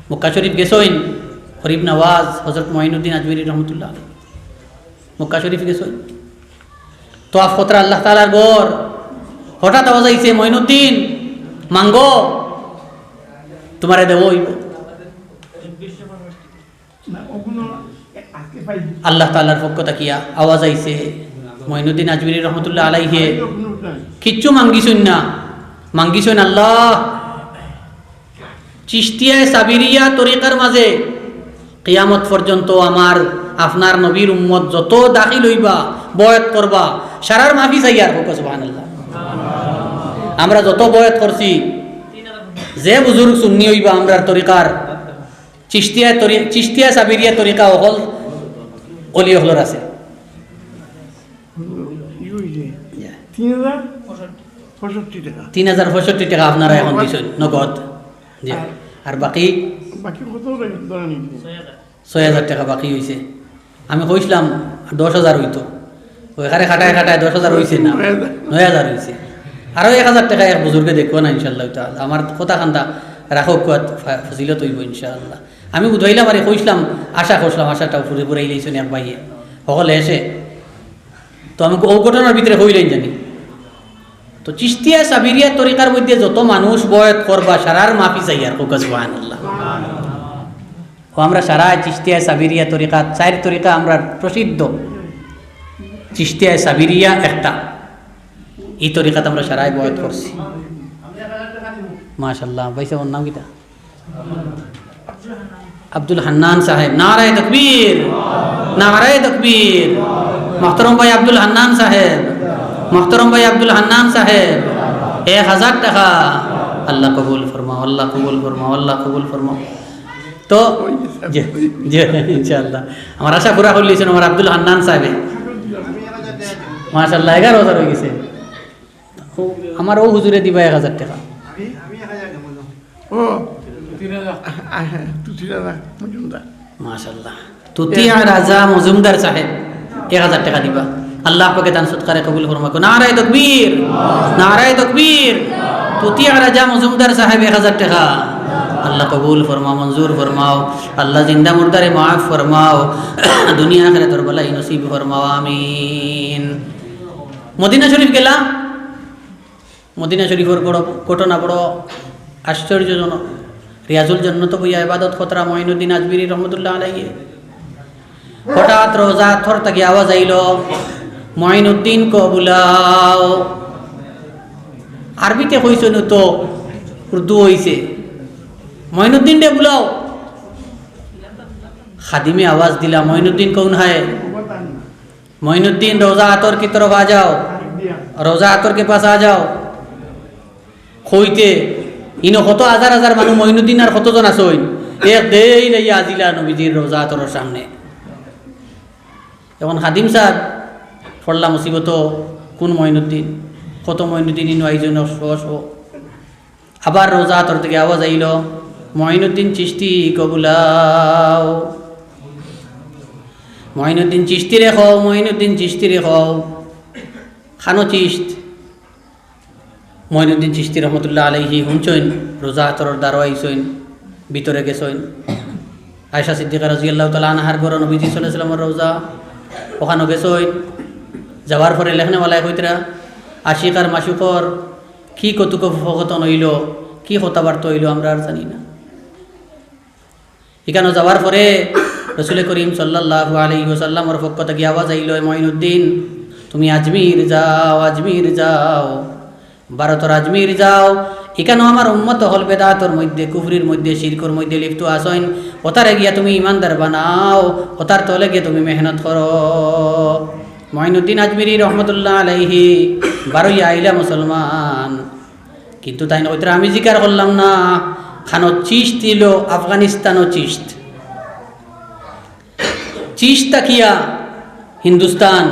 মক্কা শরীফ গেছইন গরিব নওয়াজ হজরত মঈনুদ্দিন আজমিরি রহমতুল্লাহ মক্কা শরীফ গেছইন তো আফতরা আল্লাহ তাআলার ঘর। হঠাৎ আওয়াজ আইছে, মঈনুদ্দিন মাঙ্গো তোমারে দেব হইব। আল্লাহ তাআলার পক্ষ তাকিয়া আওয়াজ আইছে, মঈনুদ্দিন আজমিরি রহমতুল্লাহ আলাইহি কিচ্ছু মাঙ্গিছইন আল্লাহ চিশতিয়া সাবিরিয়া তরিকার মাঝে কিয়ামত পর্যন্ত আমার আপনার নবীর উম্মত যত দাখিল হইবা বয়াত করবা সারার মাফি চাইয়ার হোক সুবহানাল্লাহ। আমরা যত বয়াত করছি যে বুজুর্গ সুন্নি হইবা আমরার তরিকার চিশতিয়া সাবিরিয়া তরিকা হল অলি হলর আছে। 3065 টাকা আপনারা এখন দিছেন নগদ। জি, আর বাকি কত 6000 টাকা বাকি হয়েছে। আমি কইছিলাম 10,000 হইতো, ওইখানে খাটায় 10,000 হয়েছে না, 9,000 হয়েছে। আরও 1,000 টাকা এক বুজুর্গে দেখবো না ইনশাল্লাহ তাআলা। আমার কথা খান্দা রাখক ফজিলত হইব ইনশাআল্লাহ। আমি বুঝাইলাম আরে কইছিলাম, আশা করছিলাম, আশাটাও পুরে পুরাই লইছেন এক ভাইয়ে সকলে এসে। তো আমি ও ঘটনার ভিতরে হইলেন জানি তো চিশতিয়া সাবিরিয়া তরিকার মধ্যে যত মানুষ বয়াত করবা সারার মাফি চাই আর কোকা সুবহানাল্লাহ। ও আমরা সারা চিশতিয়া সাবিরিয়া তরিকা 4 তরিকা আমরা প্রসিদ্ধ। চিশতিয়া সাবিরিয়া একটা, এই তরিকাতে আমরা সারাই বয়াত করছি মাশাআল্লাহ। ভাইসা ওর নাম কিটা? আব্দুল হান্নান সাহেব। নারায়ে তাকবীর, নারায়ে তাকবীর। মোহতরম ভাই আব্দুল হান্নান সাহেব, মোহতরম ভাই আব্দুল হান্নান সাহেব 1000 টাকা। আল্লাহ কবুল ফরমাও, আল্লাহ কবুল ফরমাও, আল্লাহ কবুল ফরমাও। তো জি জি ইনশাআল্লাহ আমার আশা পুরা করলিছেন আমার আব্দুল হান্নান সাহেব মাশাআল্লাহ 11,000 হয়ে গেছে। আমার ও হুজুরে দিবা 1000 টাকা। মাশাআল্লাহ তুতিয়া রাজা মজুমদার সাহেব 1000 টাকা দিবা। আল্লাহ পাকে দান সৎকারে কবুল ফরমাক। নারায়ে তাকবীর, নারায়ে তাকবীর। তুতিয়া রাজা মজুমদার সাহেব 1000 টাকা। আল্লাহ কবুল ফরমাও, মঞ্জুর ফরমাও। আল্লাহ জিন্দা মুর্দারে মাফ ফরমাও, দুনিয়া আখিরাতের ভলাই নসিব ফরমাও, আমিন। মদিনা শরীফ গেলাম। মদিনা শরীফের বড় ঘটনা বড় আশ্চর্যজনক। রিয়াজুল জান্নাত বইয়া ইবাদত খতরা মঈনুদ্দিন আজমিরি রহমতুল্লাহ আলাইহি। হঠাৎ রোজা থর থেকে আওয়াজ আইল, মঈনুদ্দিন কো বুলাও। আরবিতে কইছেন তো উর্দু হইছে, মঈনুদ্দিন ডে বুলাও। খাদিমে आवाज दिला, মঈনুদ্দিন कौन है? মঈনুদ্দিন रोजा आतर की तरफ आ जाओ, रोजा आतर के पास आ जाओ। কইতে ইনো কত হাজার হাজার মানুষ মঈনুদ্দিন আর কতজন আসইন এক দেই লইয়া আজিলা নবীজির রোজা আতরের সামনে। এখন খাদিম সাহেব পড়লা মুসিবত, কোন মঈনুদ্দিন, কত মঈনুদ্দিন ইনো আইজন শোষ। আবার রোজা আতর থেকে আওয়াজ আইল, মঈনুদ্দিন চিশতি কবুলাও। মঈনুদ্দিন চিশতি রেখাও, মঈনুদ্দিন চিশতি রেখাও। খানো চিশত মঈনুদ্দিন চিশতি রহমতুল্লাহ আলাইহি হুঁচইন রোজা হাতর দ্বারো আইসইন ভিতরে গেছইন আয়েশা সিদ্দিকা রাদিয়াল্লাহু তাআলা আনহার ঘর নবীজি সাল্লাল্লাহু আলাইহি ওয়াসাল্লামের রোজা ওখানে গেছইন যাওয়ার পরে লেখনেওয়ালায় কইতরা আশিক আর মাসুকর কি কতুক ফকতন হইল কি কথাবার্তা হইল আমরা আর জানি না। এখানে যাওয়ার পরে রসুল করিম সাল্লাল্লাহু আলাইহি ওয়াসাল্লামের পক্ষ থেকে আওয়াজ আইল, মঈনুদ্দিন তুমি আজমির যাও ভারতের আজমির যাও। এখানেও আমার উম্মত হল বেদাতর মধ্যে কুফরির মধ্যে শিরকর মধ্যে লিপ্ত আসইন, ওতারে গিয়া তুমি ইমানদার বানাও, ওতার তলে গিয়ে তুমি মেহনত করো। মঈনুদ্দিন আজমিরি রহমতুল্লাহ আলাইহি বারোই আইলা মুসলমান, কিন্তু তাই না ওইটা আমি জিকার করলাম না খানো চিস্ত দিল আফগানিস্তানও চিস্ত তাকিয়া হিন্দুস্তান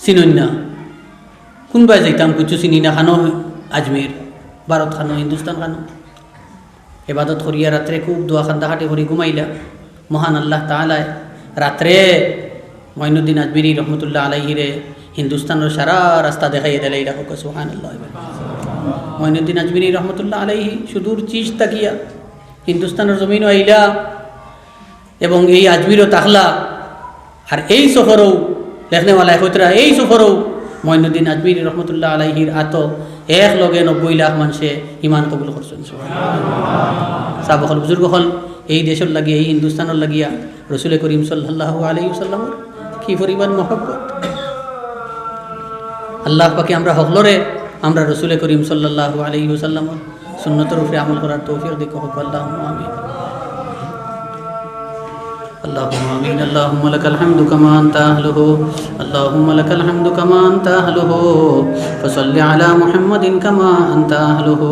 চিনুন না কোনবাই যাইতাম কিছু চিনি না খানো আজমির ভারত খানো হিন্দুস্তান খানো এবাদত করিয়া রাত্রে খুব দোয়া খান্দা খাটে করি ঘুমাইলা। মহান আল্লাহ তাআলায় রাত্রে মঈনুদ্দিন আজমিরি রহমতুল্লাহ আলাইহিরে হিন্দুস্তানের সারা রাস্তা দেখাইয়া দিলে এটা হোক সুবহানাল্লাহ। মঈনুদ্দিন আজমিরি রহমতুল্লাহ আলাইহি সুদূর চিস্ত তাকিয়া হিন্দুস্তানের জমিনও আইলা এবং এই আজমিরও তাকলা। আর এই সফরও লেখনেওয়ালা কইতরা এই সফরও মঈনুদ্দিন আজমিরি রহমতুল্লাহ আলাইহির আত এক লগে 90 লাখ মানুষে ইমান কবুল করছেন। সাহাবা হল বুজুর্গ হল এই দেশের লাগিয়া এই হিন্দুস্তানের লাগিয়া রসুল করিম সাল্লাল্লাহু আলাইহি ওয়াসাল্লামের কি পরিমাণ মহব্বত। আল্লাহ পাকে আমরা হকলরে আমরা রসুল করিম সাল্লাল্লাহু আলাইহি ওয়াসাল্লামের সুন্নতের উপরে আমল করার তৌফিক দিক হোক। আল্লাহুম্মা আমিন। اللهم آمين. اللهم لك الحمد كما أنت أهله، اللهم لك الحمد كما أنت أهله، فصل على محمد كما أنت أهله،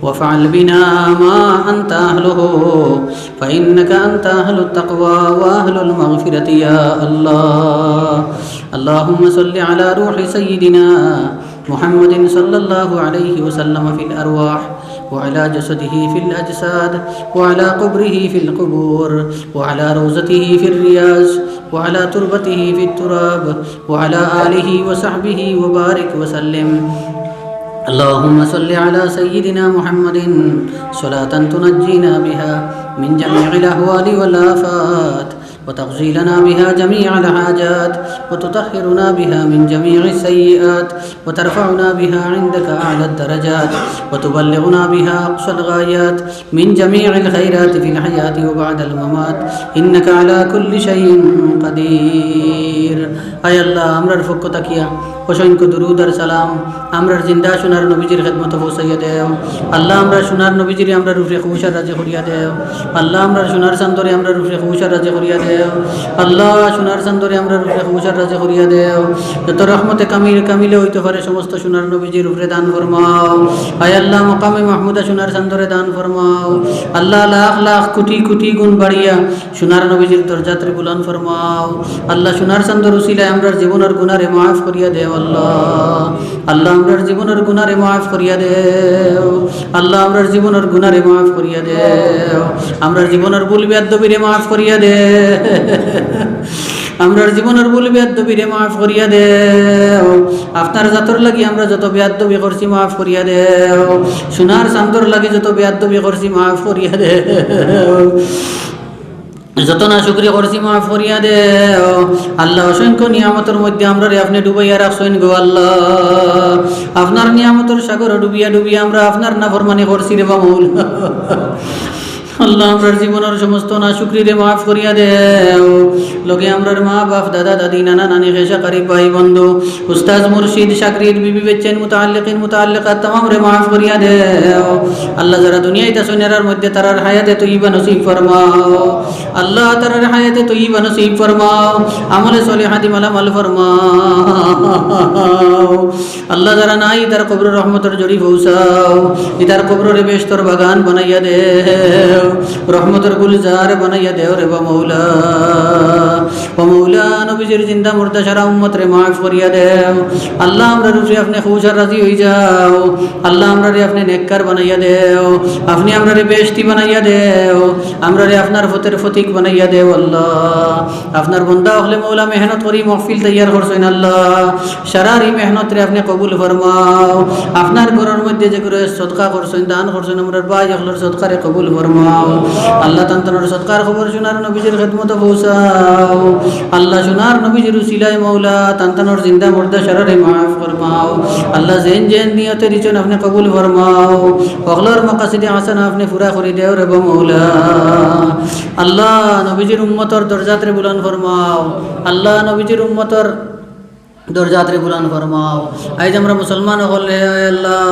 وافعل بنا ما أنت أهله، فإنك أنت أهل التقوى وأهل المغفرة يا الله. اللهم صل على روح سيدنا محمد صلى الله عليه وسلم في الأرواح، وعلى جسده في الأجساد، وعلى قبره في القبور، وعلى روزته في الرياض، وعلى تربته في التراب، وعلى آله وصحبه وبارك وسلم. اللهم صل على سيدنا محمد صلاة تنجينا بها من جميع الأهوال والآفات، وتقضي لنا بها جميع الحاجات، وتطهرنا بها من جميع السيئات، وترفعنا بها عندك أعلى الدرجات، وتبلغنا بها أقصى الغايات من جميع الخيرات في الحياة وبعد الممات، إنك على كل شيء قدير. أي الله আমরার পক্ষ তাকিয়া অসংখ্য দুরূদ আর সালাম আমরার জিন্দা সোনার নবীজির খেদমত পৌঁছাইয়া দেও। আল্লাহ আমরা সোনার নবীজির আমরা রূপে খুশার রাজি করিয়া দেও। আল্লাহ আমরা সোনার চান্দরে আমরা রূপে খুশার রাজি করিয়া দেও। আল্লাহ সোনার চান্দরে আমরা রূপে খুশার রাজি করিয়া দেও। যত রহমতে কামিলে হইতে পারে সমস্ত সোনার নবীজির রূপে দান ফরমাও। আয় আল্লাহ মকামে মাহমুদা সোনার চান্দরে দান ফরমাও। আল্লাহ লাখ লাখ কোটি কোটি গুণ বাড়িয়া সোনার নবীজির দরজাতে বুলন্দ ফরমাও। আল্লাহ সোনার চান্দর উসিলায় আমরার জীবনের গুনারে মাফ করিয়া দেও। আল্লাহ আল্লাহ আমরার জীবনের গুনারে মাফ করিয়া দেও। আল্লাহ আমরার জীবনের গুনারে মাফ করিয়া দেও। আমরার জীবনের ভুল বেয়াদবিরে মাফ করিয়া দেও। আমরার জীবনের ভুল বেয়াদবিরে মাফ করিয়া দেও। আপনার জাতর লাগি আমরা যত বেয়াদবি করছি মাফ করিয়া দেও। সোনার চান্দর লাগি যত বেয়াদবি করছি মাফ করিয়া দেও। যত না শুকরিয়া করছি মাফ করিয়া দেও। আল্লাহ অসংখ্য নিয়ামতের মধ্যে আমরা আপনি ডুবাইয়া রাখছেন গো আল্লাহ। আপনার নিয়ামতের সাগর ডুবিয়া ডুবিয়া আমরা আপনার নাফরমানি করছি রে বামুল। আল্লাহ আমরার জীবনের সমস্ত না শুকরিরে মাফ করিয়া দেও। লোকে আমরার মা বাপ দাদা দাদি নানা নানি খেসা কারিব ভাই বন্ধু উস্তাদ মুর্শিদ শাকরিদ বিবি বেচেন মুতাআল্লিকাত तमाम রে মাফ করিয়া দেও। আল্লাহ যারা দুনিয়ায় তাসনের মধ্যে তারার হায়াতে তয়্যিবা নসিব ফরমাও। আল্লাহ তারার হায়াতে তয়্যিবা নসিব ফরমাও। আমলে সলিহাতি মালামাল ফরমাও। আল্লাহ যারা নাই তার কবর রহমতের জড়ি পৌঁছাও। ইতার কবরে বেশতর বাগান বানাইয়া দেও। রহমতের গুলজার বানাইয়া দেও রে বা মৌলা। ও মৌলা নবীজির জিন্দা মুর্দা সারা উম্মত রে মাফ করিয়া দেও আল্লাহ আমরা রূপে আপনি খুশ আর রাজি হয়ে যাও আল্লাহ আমরা রে আপনি নেককার বানাইয়া দেও আপনি আমরা রে বেহেশতি বানাইয়া দেও আমরা রে আপনার ফতের ফতিক বানাইয়া দেও আল্লাহ আপনার বন্দা হলে মৌলা মেহনত করি মহফিল তৈয়ার করছেন আল্লাহ সারারি মেহনত রে আপনি কবুল ফরমাও আপনার ঘরের মধ্যে যে করে সদকা করছেন দান করছেন আমরা ভাই হলর সদকারে কবুল ফরমাও আল্লাহ তান্তনের সদকার খবর শোনার নবীজির খেদমত পৌঁছাও আল্লাহ শোনার নবীজির উসিলাই মৌলা তান্তনের জিন্দা মুর্দা সারারে মাফ ফরমাও আল্লাহ জেন জেন নিয়তে দিছেন আপনি কবুল ফরমাও হলর মাকাসিদে হাসান আপনি পুরা করে দেও রে মৌলা আল্লাহ নবীজির উম্মতর দরজাতে বুলন্দ ফরমাও আল্লাহ নবীজির উম্মতর দরজাতে বুলন্দ ফরমাও আজ আমরা মুসলমান হলে আল্লাহ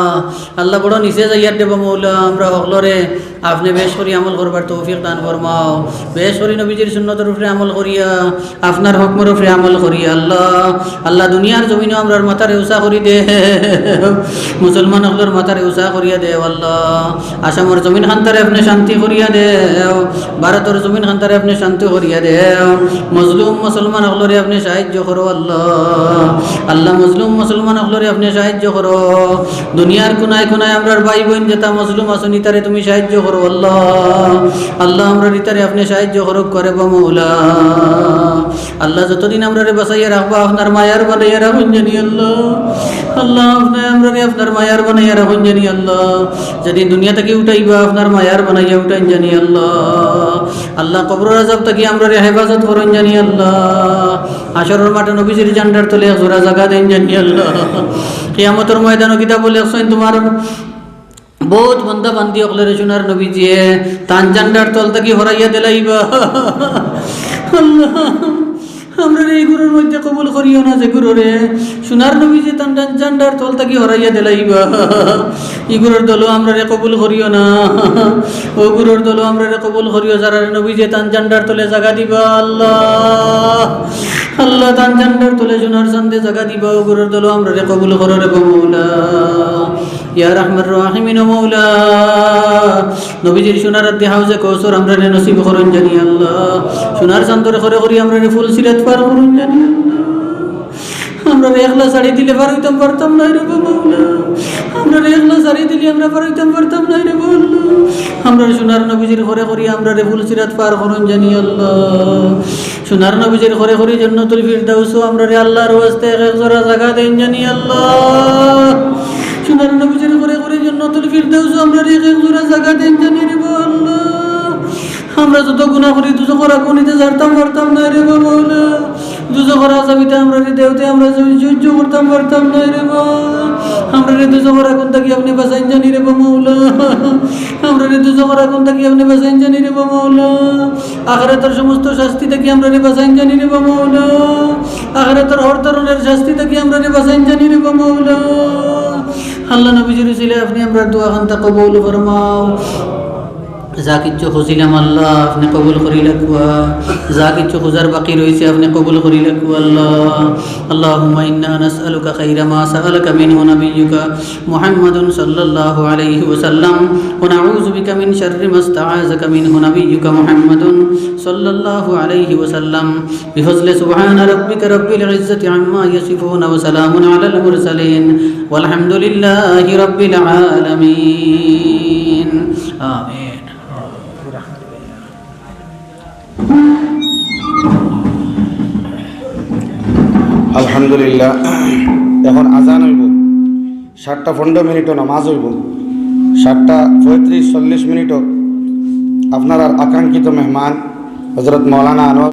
আল্লাহ বড় নিচে যাইয়ার দেব মৌলা আমরা হলরে আপনি বেশ করি আমল করবার তৌফিক দান ফরমাও বেশ করি নবীজির সুন্নতের উপরে আমল করিয়া আপনার হুকমের উপরে আমল করিয়া আল্লাহ আল্লাহ দুনিয়ার জমিনও আমরার মাথারে উষা করি দে মুসলমান হলর মাথারে উষা করিয়া দেও আল্লাহ আসামর জমিন খান্তারে আপনি শান্তি করিয়া দেও ভারতের জমিন খান্তারে আপনি শান্তি করিয়া দেও মজলুম মুসলমান হলরে আপনি সাহায্য করো আল্লাহ আল্লাহ মজলুম মুসলমান হলরে আপনি সাহায্য করো দুনিয়ার কোনায় কোনায় আমরার ভাই বোন যেটা মজলুম আসুন তারে তুমি সাহায্য করো আল্লাহ আল্লাহ আমরা রিতারে আপনি সাহায্য করুক করে মৌলা আল্লাহ যতদিন আমরা রে বাঁচাইয়া রাখবা আপনার মায়ার বানাইয়া রাখুন জানি আল্লাহ আল্লাহ আপনি আমরা রে আপনার মায়ার বানাইয়া রাখুন জানি আল্লাহ যেদিন দুনিয়া থেকে উঠাইবা আপনার মায়ার বানাইয়া উঠাইন জানি আল্লাহ আল্লাহ কবর আযাব থেকে আমরা রে হেফাজত করুন জানি আল্লাহ হাশরের মাঠে নবীজির জান্ডার তলে জোড়া জায়গা দেন জানি আল্লাহ কিয়ামতের ময়দানে কিতাব লেখছেন তোমার বহুত বন্দা বান্দি অকলের সোনার নবীজিয়ে তান জান্ডার তল থেকে হরাইয়া দিলাইবা আল্লাহ আমরা এই গুরুর মধ্যে কবুল করিও না যে গুরুরে সোনার নবীজি তান জান্ডার তল থেকে হরাইয়া দিলাইবা ই গুরুর দলও আমরা রে কবুল করিও না ও গুরুর দলও আমরা রে কবুল করিও যারা নবীজি তান জান্ডার তলে জায়গা দিবা আল্লাহ আল্লাহ তান জান্ডার তলে সোনার চান্দে জায়গা দিবা ও গুরুর দলও আমরা রে কবুল করো রে মৌলা ইয়া রাহমার রাহিমিন মৌলা নবীজির সোনার আদি হাউজে কৌসর আমরা রে নসিব করুন জানি আল্লাহ সোনার চান্দরে করে করি আমরা রে ফুল সিরাত পার করুন জানি আমরা রে একলা শাড়ি দিলে পারতাম পারতাম না রে মৌলা আমরা রে একলা শাড়ি দিলে আমরা পারতাম পারতাম না রে মৌলা আমরা সোনার নবীজির করে করি আমরা রে ফুল সিরাত পার করুন জানি আল্লাহ সোনার নবীজির করে করি জান্নাতুল ফিরদাউস আমরা রে আল্লাহর ওয়াস্তে এক জোড়া জায়গা দেন জানি আল্লাহ সোনার নবীজির করে করে জান্নাতুল ফিরদাউস আমরা রে এক জোড়া জায়গা দেন জানি রে আল্লাহ আমরা যত গুনাহ করি দুজখের আগুনিতে জারতাম পারতাম না রে মৌলা দুজখের আযাবিতে আমরা রে দেওতে আমরা সহ্য করতাম পারতাম না রে আমরা রে দুজখের আগুন থেকে আপনি বাঁচাইন জানি রে মৌলা আমরা রে দুজখের আগুন থেকে আপনি বাঁচাইন জানি রে মৌলা আখিরাতের সমস্ত শাস্তি থেকে আমরা রে বাঁচাইন জানি রে মৌলা আখিরাতের হর ধরনের শাস্তি থেকে আমরা রে বাঁচাইন জানি রে মৌলা আল্লাহ নবীজির উসিলায় আপনি আমরা দোয়া খান কবুল ফরমাও যা কিছু খুঁজিলাম আল্লাহ আপনি কবুল করি রাখুয়া যা কিছু খুঁজার বাকি রয়েছে আপনি কবুল করি রাখুয়া আল্লাহ আল্লাহুম্মা ইন্না নাসআলুকা খাইরা মা সাআলাকা মিনহু নাবিয়্যুকা মুহাম্মাদুন সাল্লাল্লাহু আলাইহি ওয়াসাল্লাম ওয়া নাউযু বিকা মিন শাররি মা ইসতাআযাকা মিনহু নাবিয়্যুকা মুহাম্মাদুন সাল্লাল্লাহু আলাইহি ওয়াসাল্লাম বিফজলি সুবহানা রাব্বিকা রাব্বিল ইজ্জাতি আম্মা ইয়াসিফুন ওয়া সালামুন আলাল মুরসালিন ওয়ালহামদুলিল্লাহি রাব্বিল আলামিন আমিন আলহামদুলিল্লাহ এখন আজান হইব 7:15 নামাজ হইব 7:35-40 আপনার আকাঙ্ক্ষিত মেহমান হযরত মাওলানা আনোয়ার